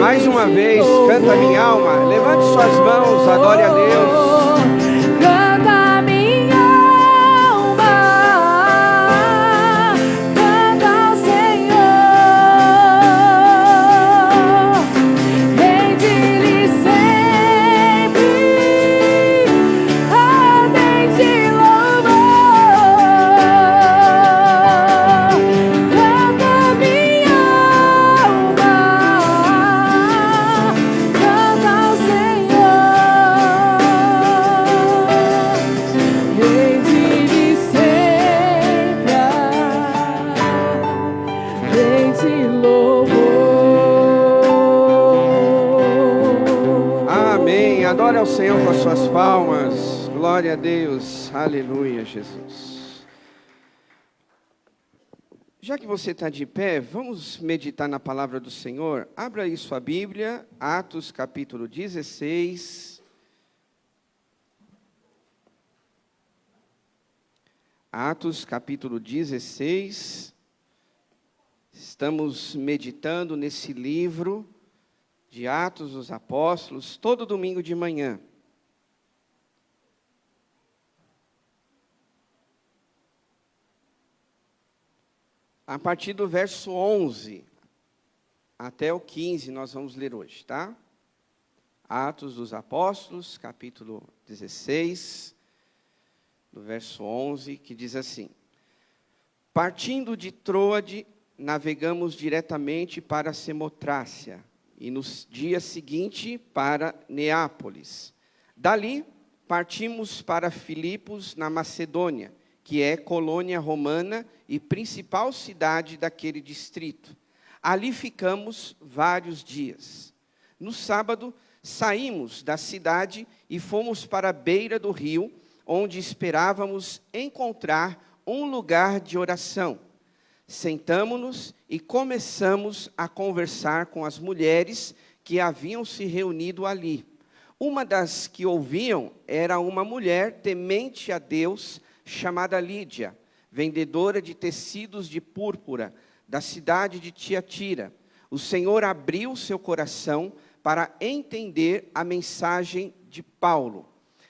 Mais uma vez, canta minha alma, levante suas mãos, adore a Deus. Canta minha alma, canta ao Senhor, rende-lhe sempre ardente louvor. Canta minha alma, canta ao Senhor, rende-lhe sempre ardente louvor. Amém. Adore ao Senhor com as suas palmas. Glória a Deus. Aleluia, Jesus. Já que você está de pé, vamos meditar na palavra do Senhor. Abra aí sua Bíblia, Atos capítulo 16. Atos capítulo 16. Estamos meditando nesse livro de Atos dos Apóstolos, todo domingo de manhã. A partir do verso 11 até o 15 nós vamos ler hoje, tá? Atos dos Apóstolos, capítulo 16, do verso 11, que diz assim: Partindo de Troade, navegamos diretamente para Samotrácia, e no dia seguinte para Neápolis. Dali, partimos para Filipos, na Macedônia, que é colônia romana e principal cidade daquele distrito. Ali ficamos vários dias. No sábado, saímos da cidade e fomos para a beira do rio, onde esperávamos encontrar um lugar de oração. Sentamo-nos e começamos a conversar com as mulheres que haviam se reunido ali. Uma das que ouviam era uma mulher temente a Deus, chamada Lídia, vendedora de tecidos de púrpura, da cidade de Tiatira. O Senhor abriu seu coração para entender a mensagem de Paulo.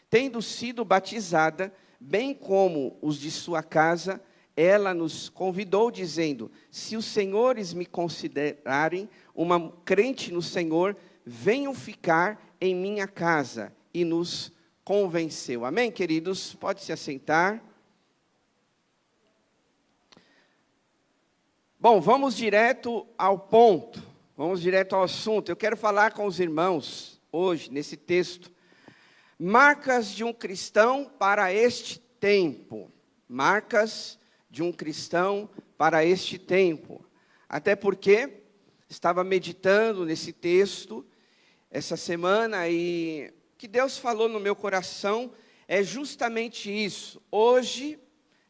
Tendo sido batizada, bem como os de sua casa, ela nos convidou, dizendo: se os senhores me considerarem uma crente no Senhor, venham ficar em minha casa. E nos convenceu. Amém, queridos? Pode se assentar. Bom, vamos direto ao ponto. Vamos direto ao assunto. Eu quero falar com os irmãos hoje, nesse texto. Marcas de um cristão para este tempo. Marcas de um cristão para este tempo. Até porque estava meditando nesse texto essa semana e o que Deus falou no meu coração é justamente isso. Hoje,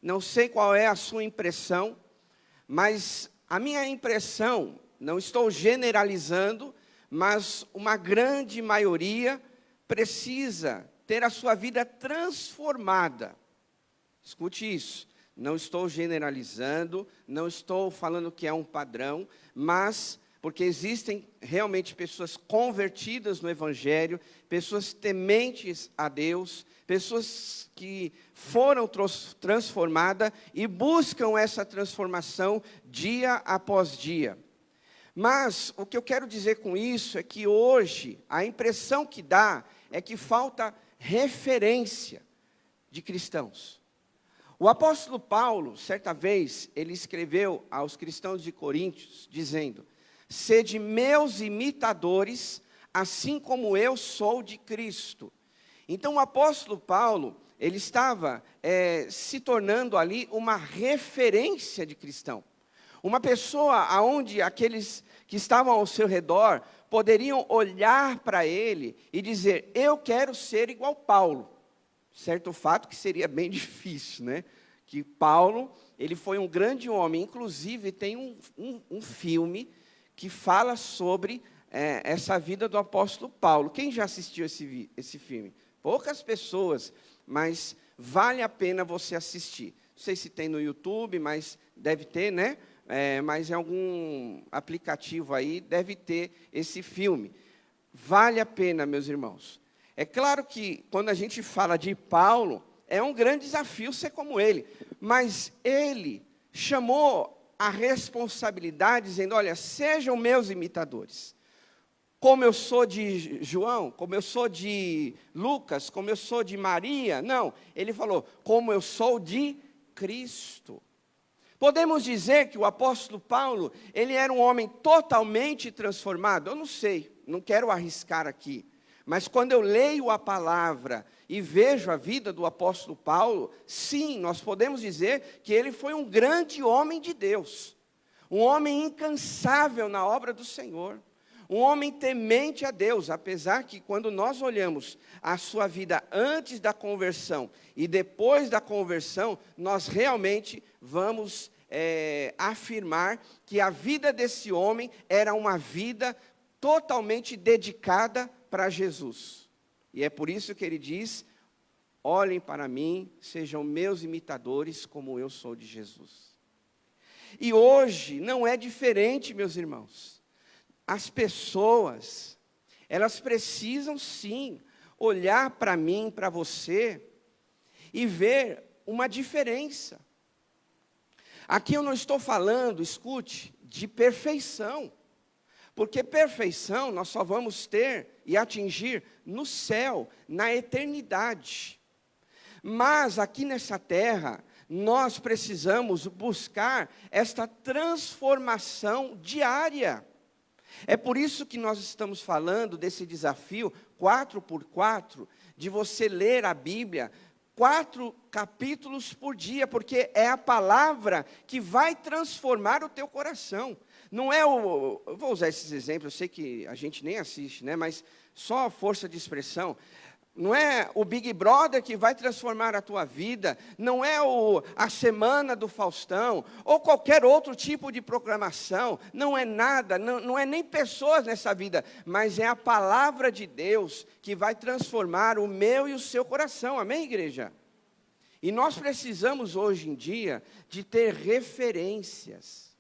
não sei qual é a sua impressão, mas a minha impressão, não estou generalizando, mas uma grande maioria precisa ter a sua vida transformada. Escute isso. Não estou generalizando, não estou falando que é um padrão, mas porque existem realmente pessoas convertidas no Evangelho, pessoas tementes a Deus, pessoas que foram transformadas e buscam essa transformação dia após dia. Mas o que eu quero dizer com isso é que hoje a impressão que dá é que falta referência de cristãos. O apóstolo Paulo, certa vez, ele escreveu aos cristãos de Coríntios, dizendo: sede meus imitadores, assim como eu sou de Cristo. Então o apóstolo Paulo, ele estava se tornando ali uma referência de cristão. Uma pessoa aonde aqueles que estavam ao seu redor poderiam olhar para ele e dizer: eu quero ser igual Paulo. Certo fato que seria bem difícil, né? Que Paulo, ele foi um grande homem. Inclusive, tem um filme que fala sobre essa vida do apóstolo Paulo. Quem já assistiu esse filme? Poucas pessoas, mas vale a pena você assistir. Não sei se tem no YouTube, mas deve ter, né? mas em algum aplicativo aí deve ter esse filme. Vale a pena, meus irmãos. É claro que quando a gente fala de Paulo, é um grande desafio ser como ele, mas ele chamou a responsabilidade dizendo, olha, sejam meus imitadores. Como eu sou de João, como eu sou de Lucas, como eu sou de Maria. Não, ele falou, como eu sou de Cristo. Podemos dizer que o apóstolo Paulo, ele era um homem totalmente transformado? Eu não sei, não quero arriscar aqui. Mas quando eu leio a palavra e vejo a vida do apóstolo Paulo, sim, nós podemos dizer que ele foi um grande homem de Deus. Um homem incansável na obra do Senhor. Um homem temente a Deus, apesar que quando nós olhamos a sua vida antes da conversão e depois da conversão, nós realmente vamos afirmar que a vida desse homem era uma vida totalmente dedicada para Jesus. E é por isso que ele diz, olhem para mim, sejam meus imitadores como eu sou de Jesus. E hoje não é diferente, meus irmãos. As pessoas, elas precisam sim olhar para mim, para você, e ver uma diferença. Aqui eu não estou falando, escute, de perfeição. Porque perfeição nós só vamos ter e atingir no céu, na eternidade. Mas aqui nessa terra, nós precisamos buscar esta transformação diária. É por isso que nós estamos falando desse desafio 4x4, de você ler a Bíblia 4 capítulos por dia, porque é a palavra que vai transformar o teu coração. Não é eu vou usar esses exemplos, eu sei que a gente nem assiste, né, mas só a força de expressão. Não é o Big Brother que vai transformar a tua vida, não é a semana do Faustão, ou qualquer outro tipo de proclamação, não é nada, não é nem pessoas nessa vida, mas é a palavra de Deus que vai transformar o meu e o seu coração, amém, igreja? E nós precisamos hoje em dia de ter referências,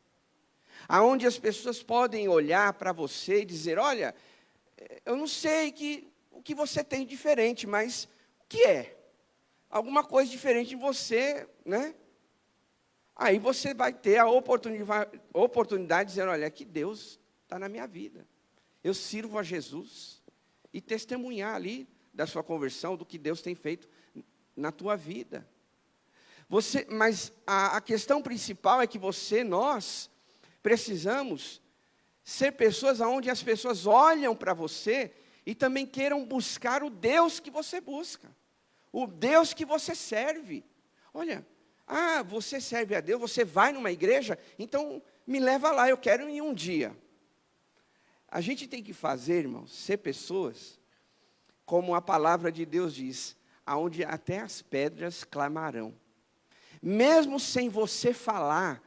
aonde as pessoas podem olhar para você e dizer, olha, eu não sei o que você tem diferente, mas o que é? Alguma coisa diferente em você, né? Aí você vai ter a oportunidade de dizer, olha, que Deus está na minha vida. Eu sirvo a Jesus. E testemunhar ali da sua conversão, do que Deus tem feito na tua vida. Mas a questão principal é que nós, precisamos ser pessoas onde as pessoas olham para você e também queiram buscar o Deus que você busca. O Deus que você serve. Olha, você serve a Deus, você vai numa igreja, então me leva lá, eu quero ir um dia. A gente tem que fazer, irmãos, ser pessoas, como a palavra de Deus diz, aonde até as pedras clamarão. Mesmo sem você falar,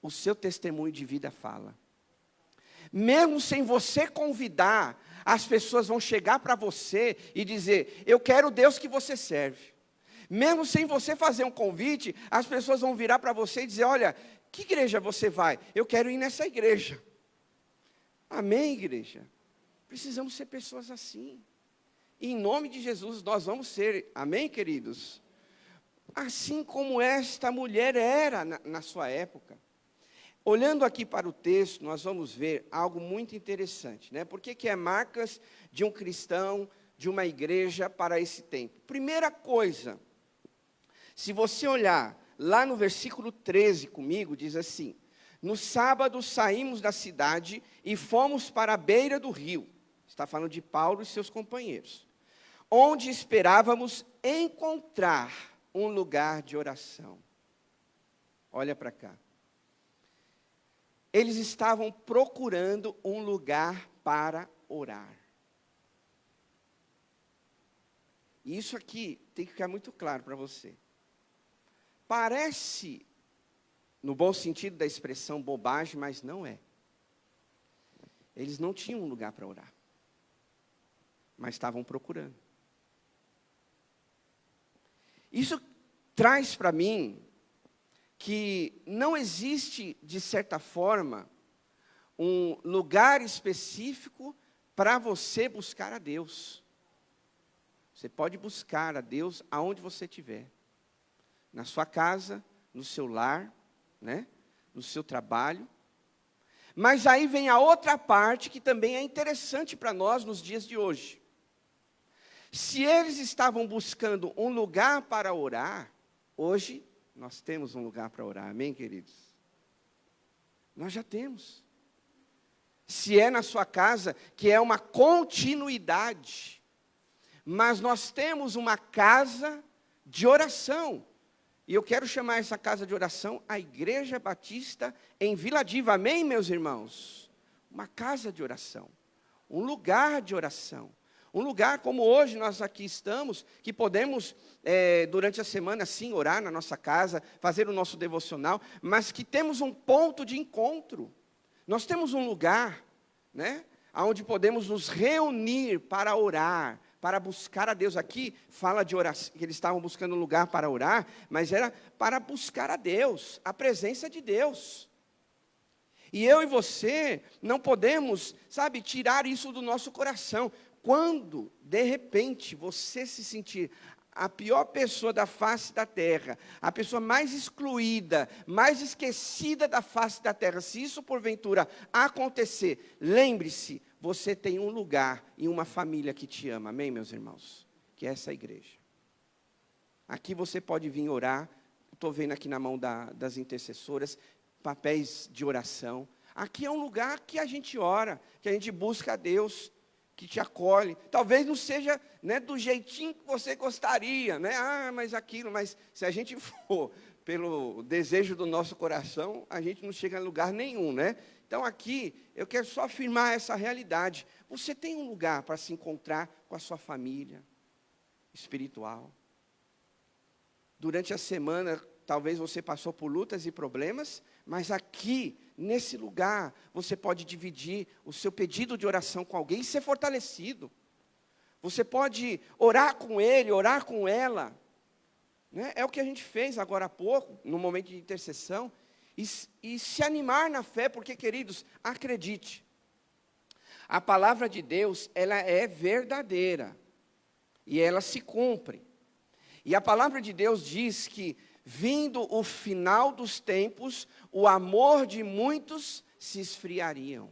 o seu testemunho de vida fala. Mesmo sem você convidar, as pessoas vão chegar para você e dizer, eu quero o Deus que você serve. Mesmo sem você fazer um convite, as pessoas vão virar para você e dizer, olha, que igreja você vai? Eu quero ir nessa igreja. Amém, igreja? Precisamos ser pessoas assim. E em nome de Jesus nós vamos ser, amém, queridos? Assim como esta mulher era na sua época. Olhando aqui para o texto, nós vamos ver algo muito interessante, né? Por que é marcas de um cristão, de uma igreja para esse tempo? Primeira coisa, se você olhar lá no versículo 13 comigo, diz assim, no sábado saímos da cidade e fomos para a beira do rio, está falando de Paulo e seus companheiros, onde esperávamos encontrar um lugar de oração. Olha para cá. Eles estavam procurando um lugar para orar. E isso aqui tem que ficar muito claro para você. Parece, no bom sentido da expressão, bobagem, mas não é. Eles não tinham um lugar para orar, mas estavam procurando. Isso traz para mim que não existe, de certa forma, um lugar específico para você buscar a Deus. Você pode buscar a Deus aonde você estiver. Na sua casa, no seu lar, né? No seu trabalho. Mas aí vem a outra parte que também é interessante para nós nos dias de hoje. Se eles estavam buscando um lugar para orar, hoje nós temos um lugar para orar, amém, queridos? Nós já temos. Se é na sua casa, que é uma continuidade, mas nós temos uma casa de oração. E eu quero chamar essa casa de oração a Igreja Batista em Vila Diva, amém, meus irmãos? Uma casa de oração, um lugar de oração. Um lugar como hoje nós aqui estamos, que podemos, durante a semana, sim, orar na nossa casa, fazer o nosso devocional, mas que temos um ponto de encontro. Nós temos um lugar, né, onde podemos nos reunir para orar, para buscar a Deus. Aqui fala de oração, que eles estavam buscando um lugar para orar, mas era para buscar a Deus, a presença de Deus. E eu e você não podemos, sabe, tirar isso do nosso coração. Quando, de repente, você se sentir a pior pessoa da face da terra, a pessoa mais excluída, mais esquecida da face da terra, se isso porventura acontecer, lembre-se, você tem um lugar e uma família que te ama, amém, meus irmãos? Que é essa igreja. Aqui você pode vir orar, estou vendo aqui na mão das intercessoras, papéis de oração. Aqui é um lugar que a gente ora, que a gente busca a Deus, que te acolhe. Talvez não seja, né, do jeitinho que você gostaria, né? Mas se a gente for pelo desejo do nosso coração, a gente não chega a lugar nenhum, né? Então aqui, eu quero só afirmar essa realidade. Você tem um lugar para se encontrar com a sua família espiritual. Durante a semana, talvez você passou por lutas e problemas, mas aqui, nesse lugar, você pode dividir o seu pedido de oração com alguém e ser fortalecido. Você pode orar com ele, orar com ela. Né? É o que a gente fez agora há pouco, no momento de intercessão. E se animar na fé, porque, queridos, acredite. A palavra de Deus, ela é verdadeira. E ela se cumpre. E a palavra de Deus diz que, vindo o final dos tempos, o amor de muitos se esfriariam.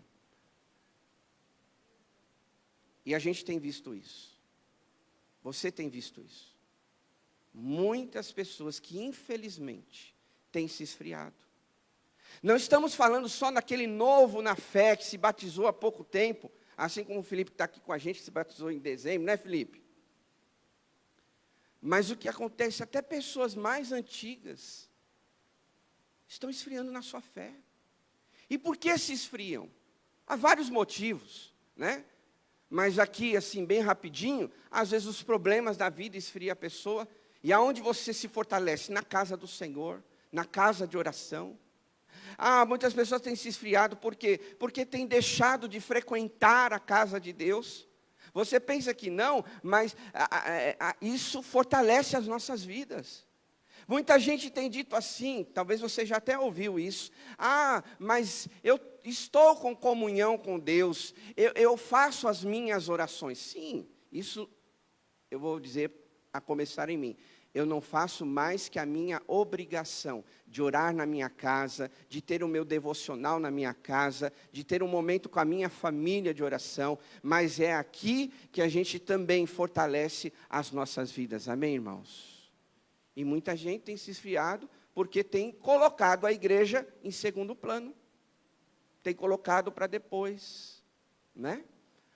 E a gente tem visto isso. Você tem visto isso. Muitas pessoas que, infelizmente, têm se esfriado. Não estamos falando só daquele novo na fé que se batizou há pouco tempo, assim como o Felipe está aqui com a gente, que se batizou em dezembro, né, Felipe? Mas o que acontece, até pessoas mais antigas estão esfriando na sua fé. E por que se esfriam? Há vários motivos, né? Mas aqui, assim, bem rapidinho, às vezes os problemas da vida esfriam a pessoa. E aonde você se fortalece? Na casa do Senhor, na casa de oração. Muitas pessoas têm se esfriado, por quê? Porque têm deixado de frequentar a casa de Deus. Você pensa que não, mas isso fortalece as nossas vidas. Muita gente tem dito assim, talvez você já até ouviu isso. Mas eu estou com comunhão com Deus, eu faço as minhas orações. Sim, isso eu vou dizer a começar em mim. Eu não faço mais que a minha obrigação de orar na minha casa, de ter o meu devocional na minha casa, de ter um momento com a minha família de oração, mas é aqui que a gente também fortalece as nossas vidas, amém, irmãos? E muita gente tem se esfriado porque tem colocado a igreja em segundo plano, tem colocado para depois, né?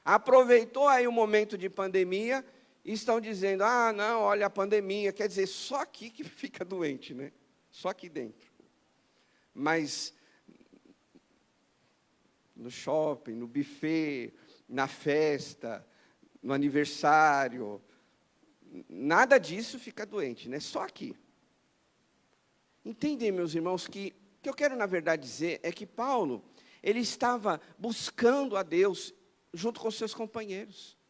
Aproveitou aí o momento de pandemia, e estão dizendo, não, olha a pandemia, quer dizer, só aqui que fica doente, né? Só aqui dentro. Mas no shopping, no buffet, na festa, no aniversário, nada disso fica doente, né? Só aqui. Entendem, meus irmãos, que o que eu quero, na verdade, dizer é que Paulo, ele estava buscando a Deus junto com seus companheiros.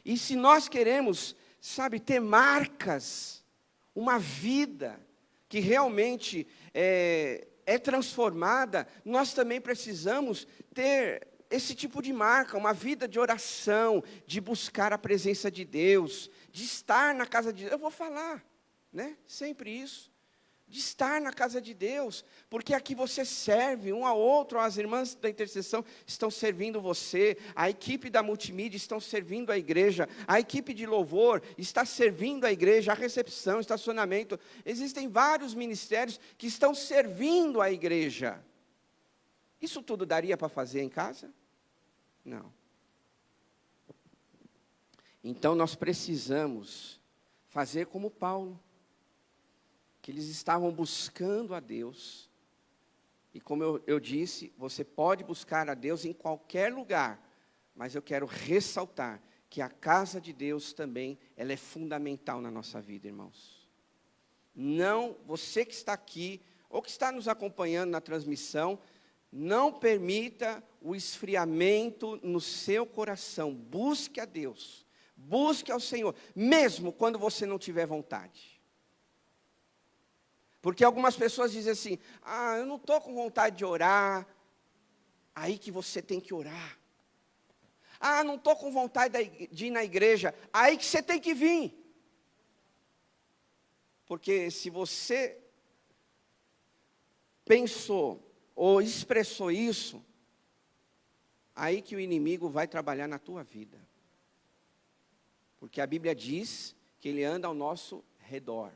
E se nós queremos, sabe, ter marcas, uma vida que realmente é transformada, nós também precisamos ter esse tipo de marca, uma vida de oração, de buscar a presença de Deus, de estar na casa de Deus. Eu vou falar, né? Sempre isso. De estar na casa de Deus, porque aqui você serve um ao outro, as irmãs da intercessão estão servindo você, a equipe da multimídia estão servindo a igreja, a equipe de louvor está servindo a igreja, a recepção, estacionamento, existem vários ministérios que estão servindo a igreja. Isso tudo daria para fazer em casa? Não. Então nós precisamos fazer como Paulo, que eles estavam buscando a Deus, e como eu disse, você pode buscar a Deus em qualquer lugar, mas eu quero ressaltar que a casa de Deus também, ela é fundamental na nossa vida, irmãos. Não, você que está aqui, ou que está nos acompanhando na transmissão, não permita o esfriamento no seu coração, busque a Deus, busque ao Senhor, mesmo quando você não tiver vontade. Porque algumas pessoas dizem assim, eu não estou com vontade de orar, aí que você tem que orar. Não estou com vontade de ir na igreja, aí que você tem que vir. Porque se você pensou ou expressou isso, aí que o inimigo vai trabalhar na tua vida. Porque a Bíblia diz que ele anda ao nosso redor.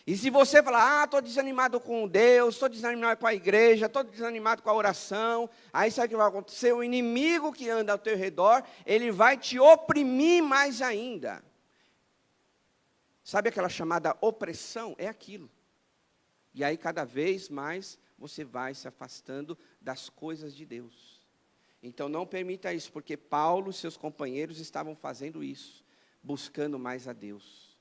E se você falar, estou desanimado com Deus, estou desanimado com a igreja, estou desanimado com a oração, aí sabe o que vai acontecer? O inimigo que anda ao teu redor, ele vai te oprimir mais ainda. Sabe aquela chamada opressão? É aquilo. E aí cada vez mais você vai se afastando das coisas de Deus. Então não permita isso, porque Paulo e seus companheiros estavam fazendo isso, buscando mais a Deus.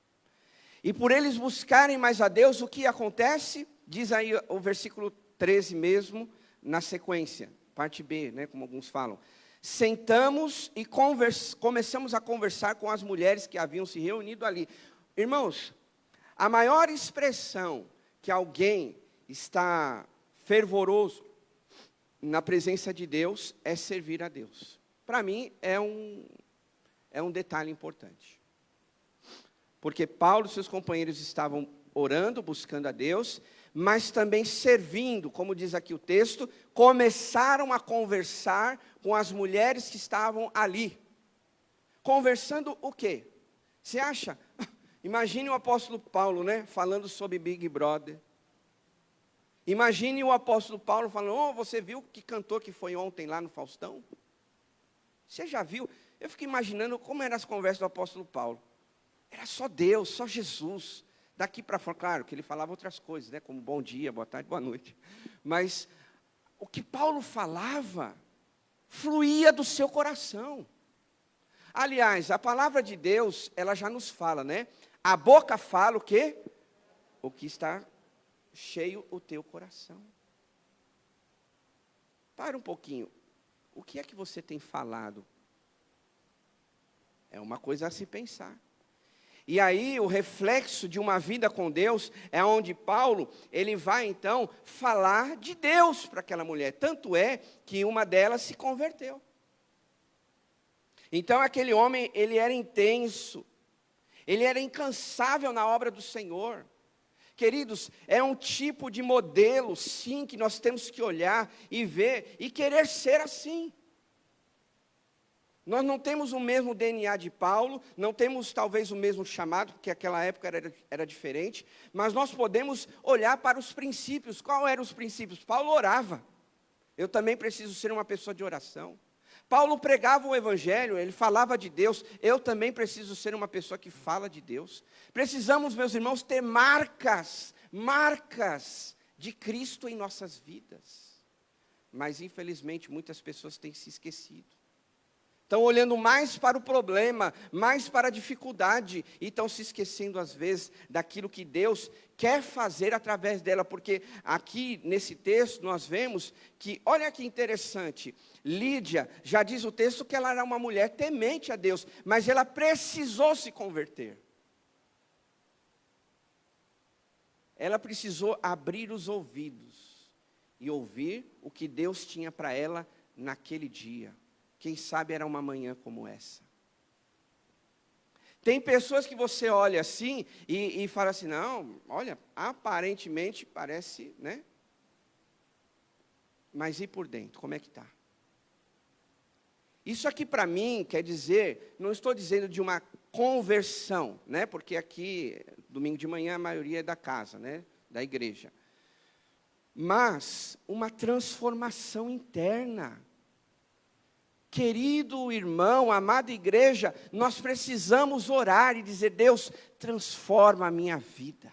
E por eles buscarem mais a Deus, o que acontece? Diz aí o versículo 13 mesmo, na sequência, parte B, né, como alguns falam. Sentamos e começamos a conversar com as mulheres que haviam se reunido ali. Irmãos, a maior expressão que alguém está fervoroso na presença de Deus é servir a Deus. Para mim, é um detalhe importante. Porque Paulo e seus companheiros estavam orando, buscando a Deus, mas também servindo, como diz aqui o texto, começaram a conversar com as mulheres que estavam ali. Conversando o quê? Você acha? Imagine o apóstolo Paulo, né, falando sobre Big Brother. Imagine o apóstolo Paulo falando, você viu que cantor que foi ontem lá no Faustão? Você já viu? Eu fico imaginando como eram as conversas do apóstolo Paulo. Era só Deus, só Jesus. Daqui para fora, claro que ele falava outras coisas, né? Como bom dia, boa tarde, boa noite. Mas o que Paulo falava, fluía do seu coração. Aliás, a palavra de Deus, ela já nos fala, né? A boca fala o quê? O que está cheio o teu coração. Para um pouquinho. O que é que você tem falado? É uma coisa a se pensar. E aí, o reflexo de uma vida com Deus é onde Paulo, ele vai então falar de Deus para aquela mulher. Tanto é que uma delas se converteu. Então, aquele homem, ele era intenso. Ele era incansável na obra do Senhor. Queridos, é um tipo de modelo, sim, que nós temos que olhar e ver e querer ser assim. Nós não temos o mesmo DNA de Paulo, não temos talvez o mesmo chamado, porque aquela época era diferente, mas nós podemos olhar para os princípios. Quais eram os princípios? Paulo orava. Eu também preciso ser uma pessoa de oração. Paulo pregava o evangelho, ele falava de Deus. Eu também preciso ser uma pessoa que fala de Deus. Precisamos, meus irmãos, ter marcas de Cristo em nossas vidas. Mas, infelizmente, muitas pessoas têm se esquecido. Estão olhando mais para o problema, mais para a dificuldade, e estão se esquecendo, às vezes, daquilo que Deus quer fazer através dela, porque aqui, nesse texto, nós vemos que, olha que interessante, Lídia, já diz o texto que ela era uma mulher temente a Deus, mas ela precisou se converter. ela precisou abrir os ouvidos e ouvir o que Deus tinha para ela naquele dia. Quem sabe era uma manhã como essa. Tem pessoas que você olha assim e fala assim, não, olha, aparentemente parece, né? Mas e por dentro, como é que está? Isso aqui para mim quer dizer, não estou dizendo de uma conversão, né? Porque aqui, domingo de manhã, a maioria é da casa, né? Da igreja. Mas uma transformação interna. Querido irmão, amada igreja, nós precisamos orar e dizer, Deus, transforma a minha vida.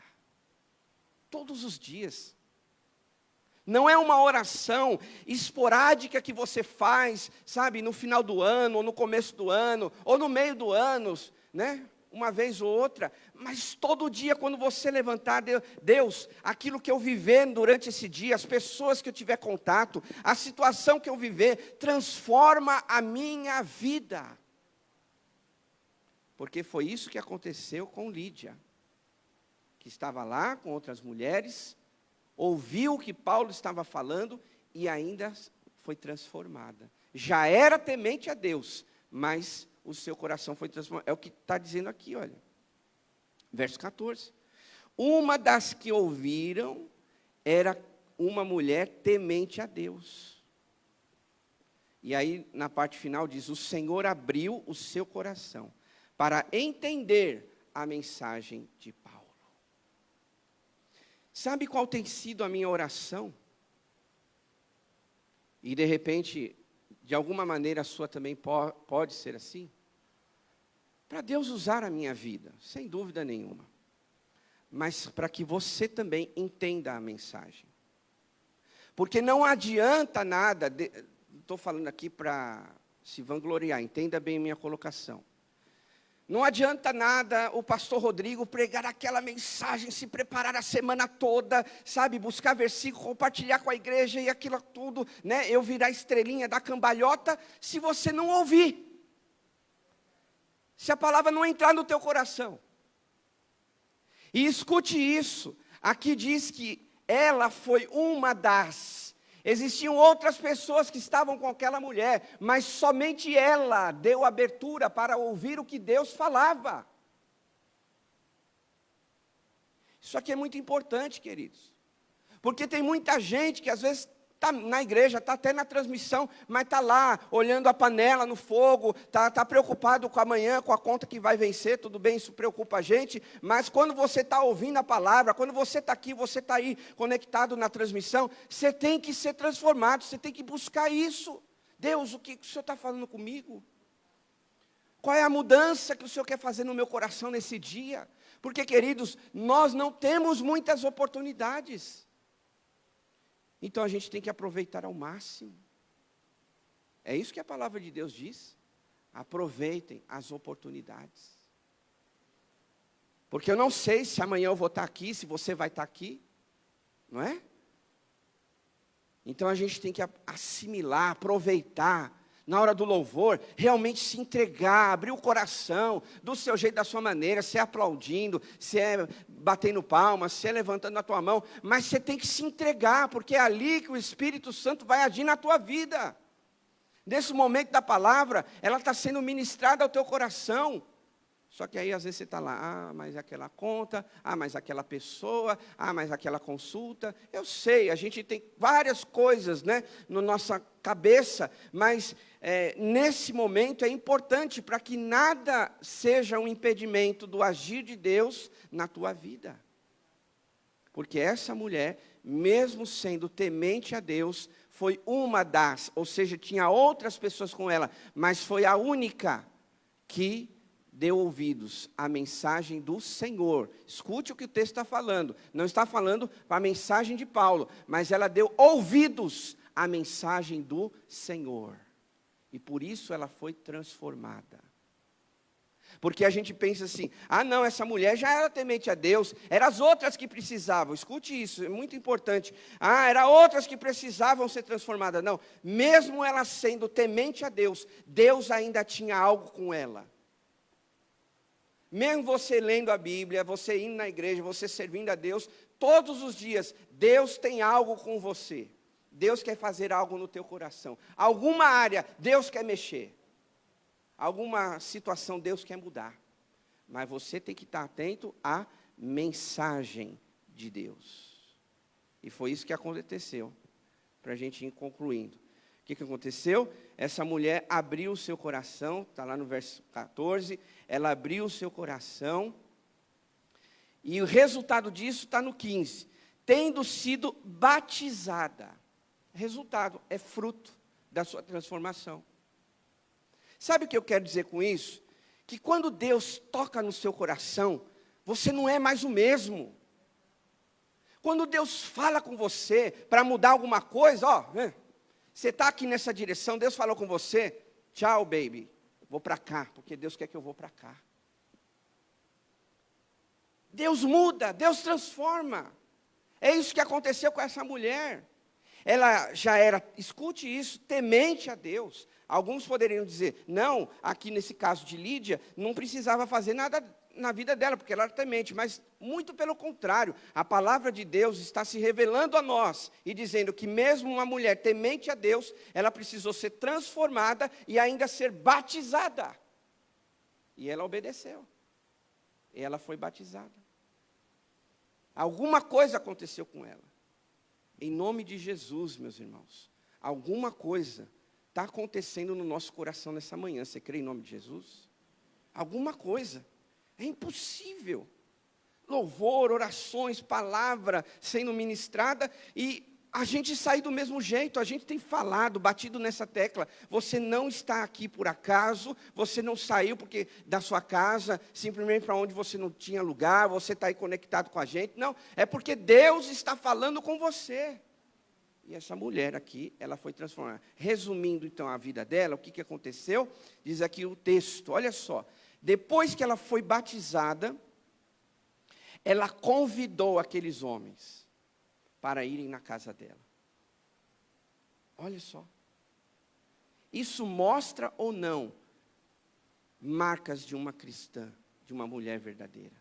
Todos os dias. Não é uma oração esporádica que você faz, sabe, no final do ano, ou no começo do ano, ou no meio do ano, né? Uma vez ou outra, mas todo dia quando você levantar, Deus, aquilo que eu viver durante esse dia, as pessoas que eu tiver contato, a situação que eu viver, transforma a minha vida. Porque foi isso que aconteceu com Lídia, que estava lá com outras mulheres, ouviu o que Paulo estava falando e ainda foi transformada. Já era temente a Deus, mas o seu coração foi transformado. É o que está dizendo aqui, olha. Verso 14. Uma das que ouviram era uma mulher temente a Deus. E aí, na parte final, diz, o Senhor abriu o seu coração para entender a mensagem de Paulo. Sabe qual tem sido a minha oração? E de repente, de alguma maneira a sua também pode ser assim? Para Deus usar a minha vida, sem dúvida nenhuma. Mas para que você também entenda a mensagem. Porque não adianta nada, estou falando aqui para se vangloriar, entenda bem a minha colocação. Não adianta nada o pastor Rodrigo pregar aquela mensagem, se preparar a semana toda, sabe, buscar versículo, compartilhar com a igreja e aquilo tudo, né, eu virar estrelinha da cambalhota, se você não ouvir. Se a palavra não entrar no teu coração. E escute isso, aqui diz que ela foi uma das. Existiam outras pessoas que estavam com aquela mulher, mas somente ela deu abertura para ouvir o que Deus falava. Isso aqui é muito importante, queridos. Porque tem muita gente que às vezes está na igreja, está até na transmissão, mas está lá, olhando a panela no fogo, está preocupado com amanhã, com a conta que vai vencer, tudo bem, isso preocupa a gente, mas quando você está ouvindo a palavra, quando você está aqui, você está aí conectado na transmissão, você tem que ser transformado, você tem que buscar isso. Deus, o que o Senhor está falando comigo? Qual é a mudança que o Senhor quer fazer no meu coração nesse dia? Porque, queridos, nós não temos muitas oportunidades. Então a gente tem que aproveitar ao máximo. É isso que a palavra de Deus diz. Aproveitem as oportunidades. Porque eu não sei se amanhã eu vou estar aqui, se você vai estar aqui. Não é? Então a gente tem que assimilar, aproveitar. Na hora do louvor, realmente se entregar, abrir o coração, do seu jeito, da sua maneira, se é aplaudindo, se é batendo palmas, se é levantando a tua mão, mas você tem que se entregar, porque é ali que o Espírito Santo vai agir na tua vida. Nesse momento da palavra, ela está sendo ministrada ao teu coração. Só que aí às vezes você está lá, mas aquela conta, mas aquela pessoa, mas aquela consulta. Eu sei, a gente tem várias coisas, né, na nossa cabeça, mas nesse momento é importante para que nada seja um impedimento do agir de Deus na tua vida. Porque essa mulher, mesmo sendo temente a Deus, foi uma das, ou seja, tinha outras pessoas com ela, mas foi a única que deu ouvidos à mensagem do Senhor. Escute o que o texto está falando. Não está falando a mensagem de Paulo, mas ela deu ouvidos à mensagem do Senhor. E por isso ela foi transformada. Porque a gente pensa assim, não, essa mulher já era temente a Deus, eram as outras que precisavam. Escute isso, é muito importante. Eram outras que precisavam ser transformadas. Não, mesmo ela sendo temente a Deus, Deus ainda tinha algo com ela. Mesmo você lendo a Bíblia, você indo na igreja, você servindo a Deus, todos os dias, Deus tem algo com você. Deus quer fazer algo no teu coração. Alguma área, Deus quer mexer. Alguma situação, Deus quer mudar. Mas você tem que estar atento à mensagem de Deus. E foi isso que aconteceu. Para a gente ir concluindo. O que aconteceu? Essa mulher abriu o seu coração, está lá no verso 14, ela abriu o seu coração, e o resultado disso está no 15, tendo sido batizada. Resultado, é fruto da sua transformação. Sabe o que eu quero dizer com isso? Que quando Deus toca no seu coração, você não é mais o mesmo. Quando Deus fala com você para mudar alguma coisa, você está aqui nessa direção, Deus falou com você, tchau, baby, vou para cá, porque Deus quer que eu vou para cá. Deus muda, Deus transforma. É isso que aconteceu com essa mulher. Ela já era, escute isso, temente a Deus. Alguns poderiam dizer, não, aqui nesse caso de Lídia, não precisava fazer nada na vida dela, porque ela era temente, mas muito pelo contrário, a palavra de Deus está se revelando a nós, e dizendo que mesmo uma mulher temente a Deus, ela precisou ser transformada e ainda ser batizada. E ela obedeceu. E ela foi batizada. Alguma coisa aconteceu com ela. Em nome de Jesus, meus irmãos, alguma coisa está acontecendo no nosso coração nessa manhã. Você crê em nome de Jesus? Alguma coisa. É impossível. Louvor, orações, palavra sendo ministrada e a gente sai do mesmo jeito. A gente tem falado, batido nessa tecla. Você não está aqui por acaso, você não saiu porque da sua casa, simplesmente para onde você não tinha lugar, você está aí conectado com a gente. Não, é porque Deus está falando com você. E essa mulher aqui, ela foi transformada. Resumindo então a vida dela, o que aconteceu? Diz aqui o texto, olha só. Depois que ela foi batizada, ela convidou aqueles homens para irem na casa dela. Olha só. Isso mostra ou não marcas de uma cristã, de uma mulher verdadeira.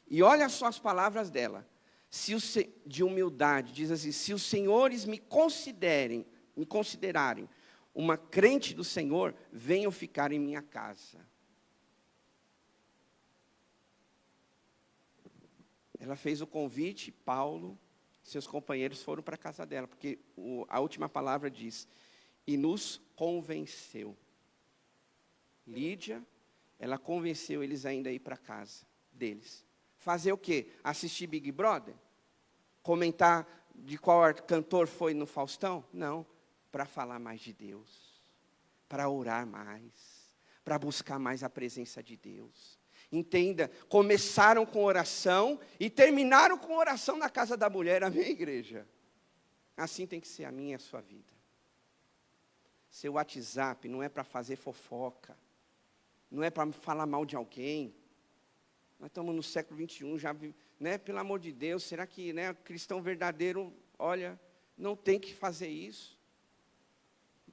E olha só as palavras dela. De humildade, diz assim, se os senhores me considerarem uma crente do Senhor, venham ficar em minha casa. Ela fez o convite, Paulo, seus companheiros foram para a casa dela, porque a última palavra diz, e nos convenceu. Lídia, ela convenceu eles ainda a ir para a casa deles. Fazer o quê? Assistir Big Brother? Comentar de qual cantor foi no Faustão? Não, para falar mais de Deus, para orar mais, para buscar mais a presença de Deus. Entenda, começaram com oração e terminaram com oração na casa da mulher, amém, igreja? Assim tem que ser a minha e a sua vida. Seu WhatsApp não é para fazer fofoca, não é para falar mal de alguém. Nós estamos no século 21, já, né, pelo amor de Deus, será que, né, o cristão verdadeiro, olha, não tem que fazer isso?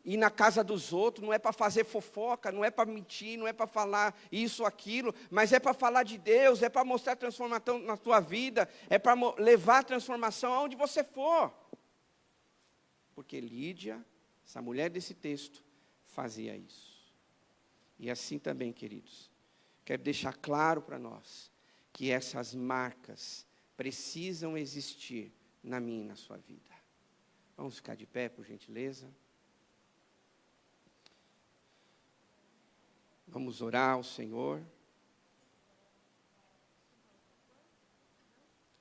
Ir na casa dos outros não é para fazer fofoca, não é para mentir, não é para falar isso, aquilo, mas é para falar de Deus, é para mostrar transformação na tua vida, é para levar a transformação aonde você for. Porque Lídia, essa mulher desse texto, fazia isso. E assim também, queridos, quero deixar claro para nós que essas marcas precisam existir na minha e na sua vida. Vamos ficar de pé, por gentileza. Vamos orar ao Senhor.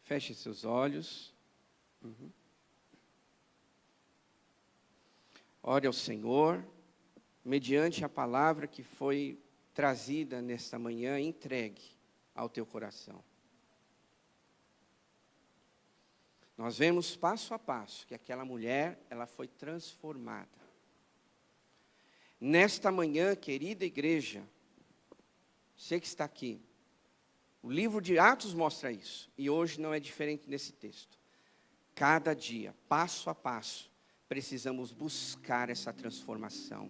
Feche seus olhos. Ore ao Senhor, mediante a palavra que foi trazida nesta manhã, entregue ao teu coração. Nós vemos passo a passo que aquela mulher, ela foi transformada. Nesta manhã, querida igreja, você que está aqui, o livro de Atos mostra isso, e hoje não é diferente nesse texto. Cada dia, passo a passo, precisamos buscar essa transformação.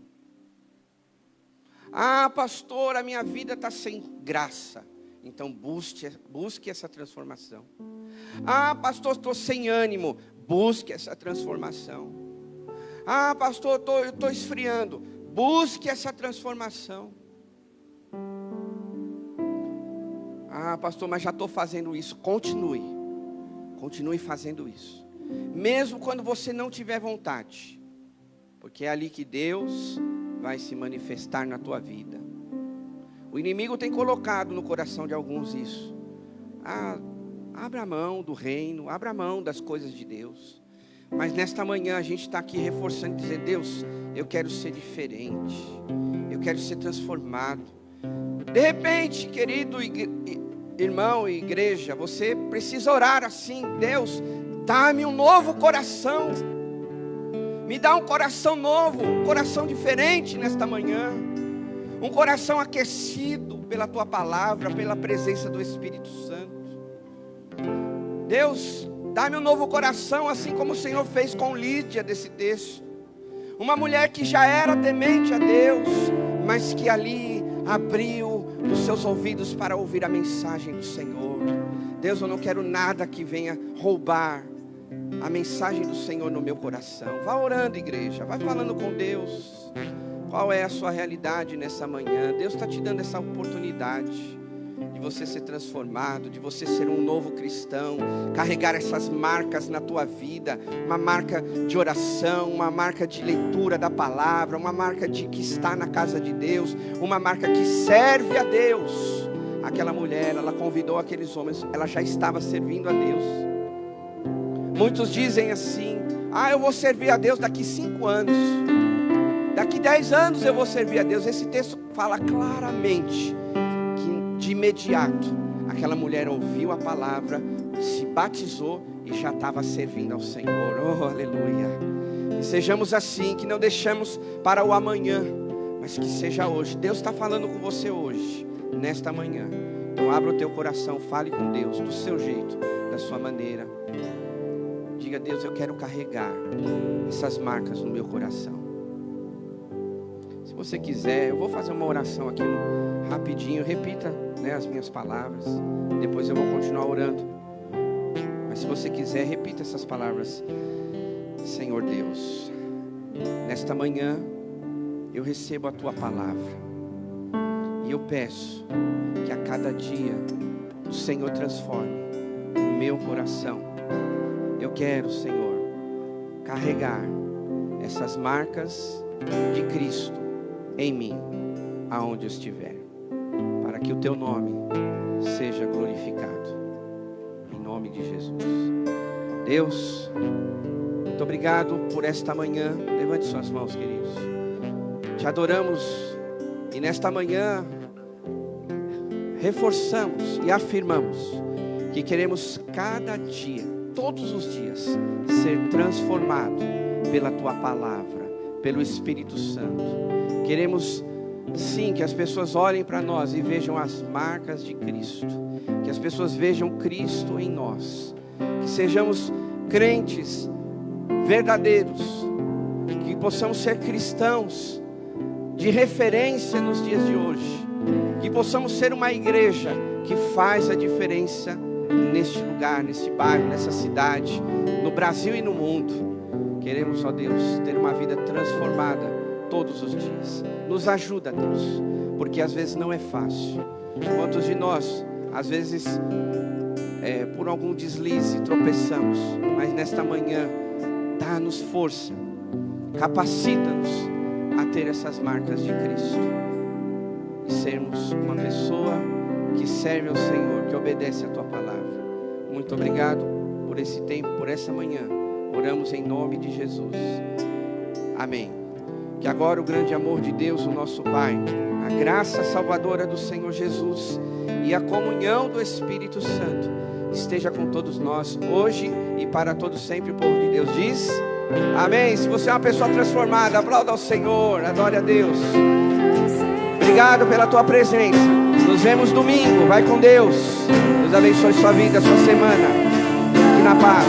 Ah, pastor, a minha vida está sem graça. Então busque essa transformação. Ah, pastor, estou sem ânimo. Busque essa transformação. Ah, pastor, eu estou esfriando. Busque essa transformação. Ah, pastor, mas já estou fazendo isso. Continue fazendo isso. Mesmo quando você não tiver vontade. Porque é ali que Deus vai se manifestar na tua vida. O inimigo tem colocado no coração de alguns isso. Ah, abra mão do reino, abra mão das coisas de Deus. Mas nesta manhã a gente está aqui reforçando, dizendo: Deus, eu quero ser diferente. Eu quero ser transformado. De repente, querido irmão e igreja, você precisa orar assim: Deus, dá-me um novo coração. Me dá um coração novo, um coração diferente nesta manhã. Um coração aquecido pela tua palavra, pela presença do Espírito Santo. Deus, dá-me um novo coração, assim como o Senhor fez com Lídia desse texto. Uma mulher que já era temente a Deus, mas que ali abriu os seus ouvidos para ouvir a mensagem do Senhor. Deus, eu não quero nada que venha roubar a mensagem do Senhor no meu coração. Vá orando, igreja, vai falando com Deus. Qual é a sua realidade nessa manhã? Deus está te dando essa oportunidade de você ser transformado, de você ser um novo cristão, carregar essas marcas na tua vida, uma marca de oração, uma marca de leitura da palavra, uma marca de que está na casa de Deus, uma marca que serve a Deus. Aquela mulher, ela convidou aqueles homens, ela já estava servindo a Deus. Muitos dizem assim: ah, eu vou servir a Deus daqui 5 anos. Daqui 10 anos eu vou servir a Deus. Esse texto fala claramente que de imediato aquela mulher ouviu a palavra, se batizou e já estava servindo ao Senhor. Oh, aleluia. E sejamos assim, que não deixamos para o amanhã, mas que seja hoje. Deus está falando com você hoje, nesta manhã. Então abra o teu coração, fale com Deus do seu jeito, da sua maneira. Diga: Deus, eu quero carregar essas marcas no meu coração. Se você quiser, eu vou fazer uma oração aqui rapidinho. Repita, as minhas palavras. Depois eu vou continuar orando. Mas se você quiser, repita essas palavras. Senhor Deus, nesta manhã eu recebo a tua palavra. E eu peço que a cada dia o Senhor transforme o meu coração. Eu quero, Senhor, carregar essas marcas de Cristo em mim, aonde eu estiver, para que o teu nome seja glorificado, em nome de Jesus. Deus, muito obrigado por esta manhã. Levante suas mãos, queridos. Te adoramos e nesta manhã reforçamos e afirmamos que queremos cada dia, todos os dias, ser transformado pela tua palavra, pelo Espírito Santo. Queremos sim que as pessoas olhem para nós e vejam as marcas de Cristo, que as pessoas vejam Cristo em nós, que sejamos crentes verdadeiros, que possamos ser cristãos de referência nos dias de hoje, que possamos ser uma igreja que faz a diferença neste lugar, nesse bairro, nessa cidade, no Brasil e no mundo. Queremos, ó Deus, ter uma vida transformada todos os dias. Nos ajuda, Deus, porque às vezes não é fácil. Quantos de nós, às vezes, por algum deslize, tropeçamos, mas nesta manhã, dá-nos força, capacita-nos a ter essas marcas de Cristo e sermos uma pessoa que serve ao Senhor, que obedece a tua palavra. Muito obrigado por esse tempo, por essa manhã. Oramos em nome de Jesus. Amém. Que agora o grande amor de Deus, o nosso Pai, a graça salvadora do Senhor Jesus e a comunhão do Espírito Santo esteja com todos nós, hoje e para todos sempre. O povo de Deus diz amém. Se você é uma pessoa transformada, aplauda ao Senhor, adore a Deus. Obrigado pela tua presença. Nos vemos domingo. Vai com Deus. Deus abençoe sua vida, sua semana. E na paz.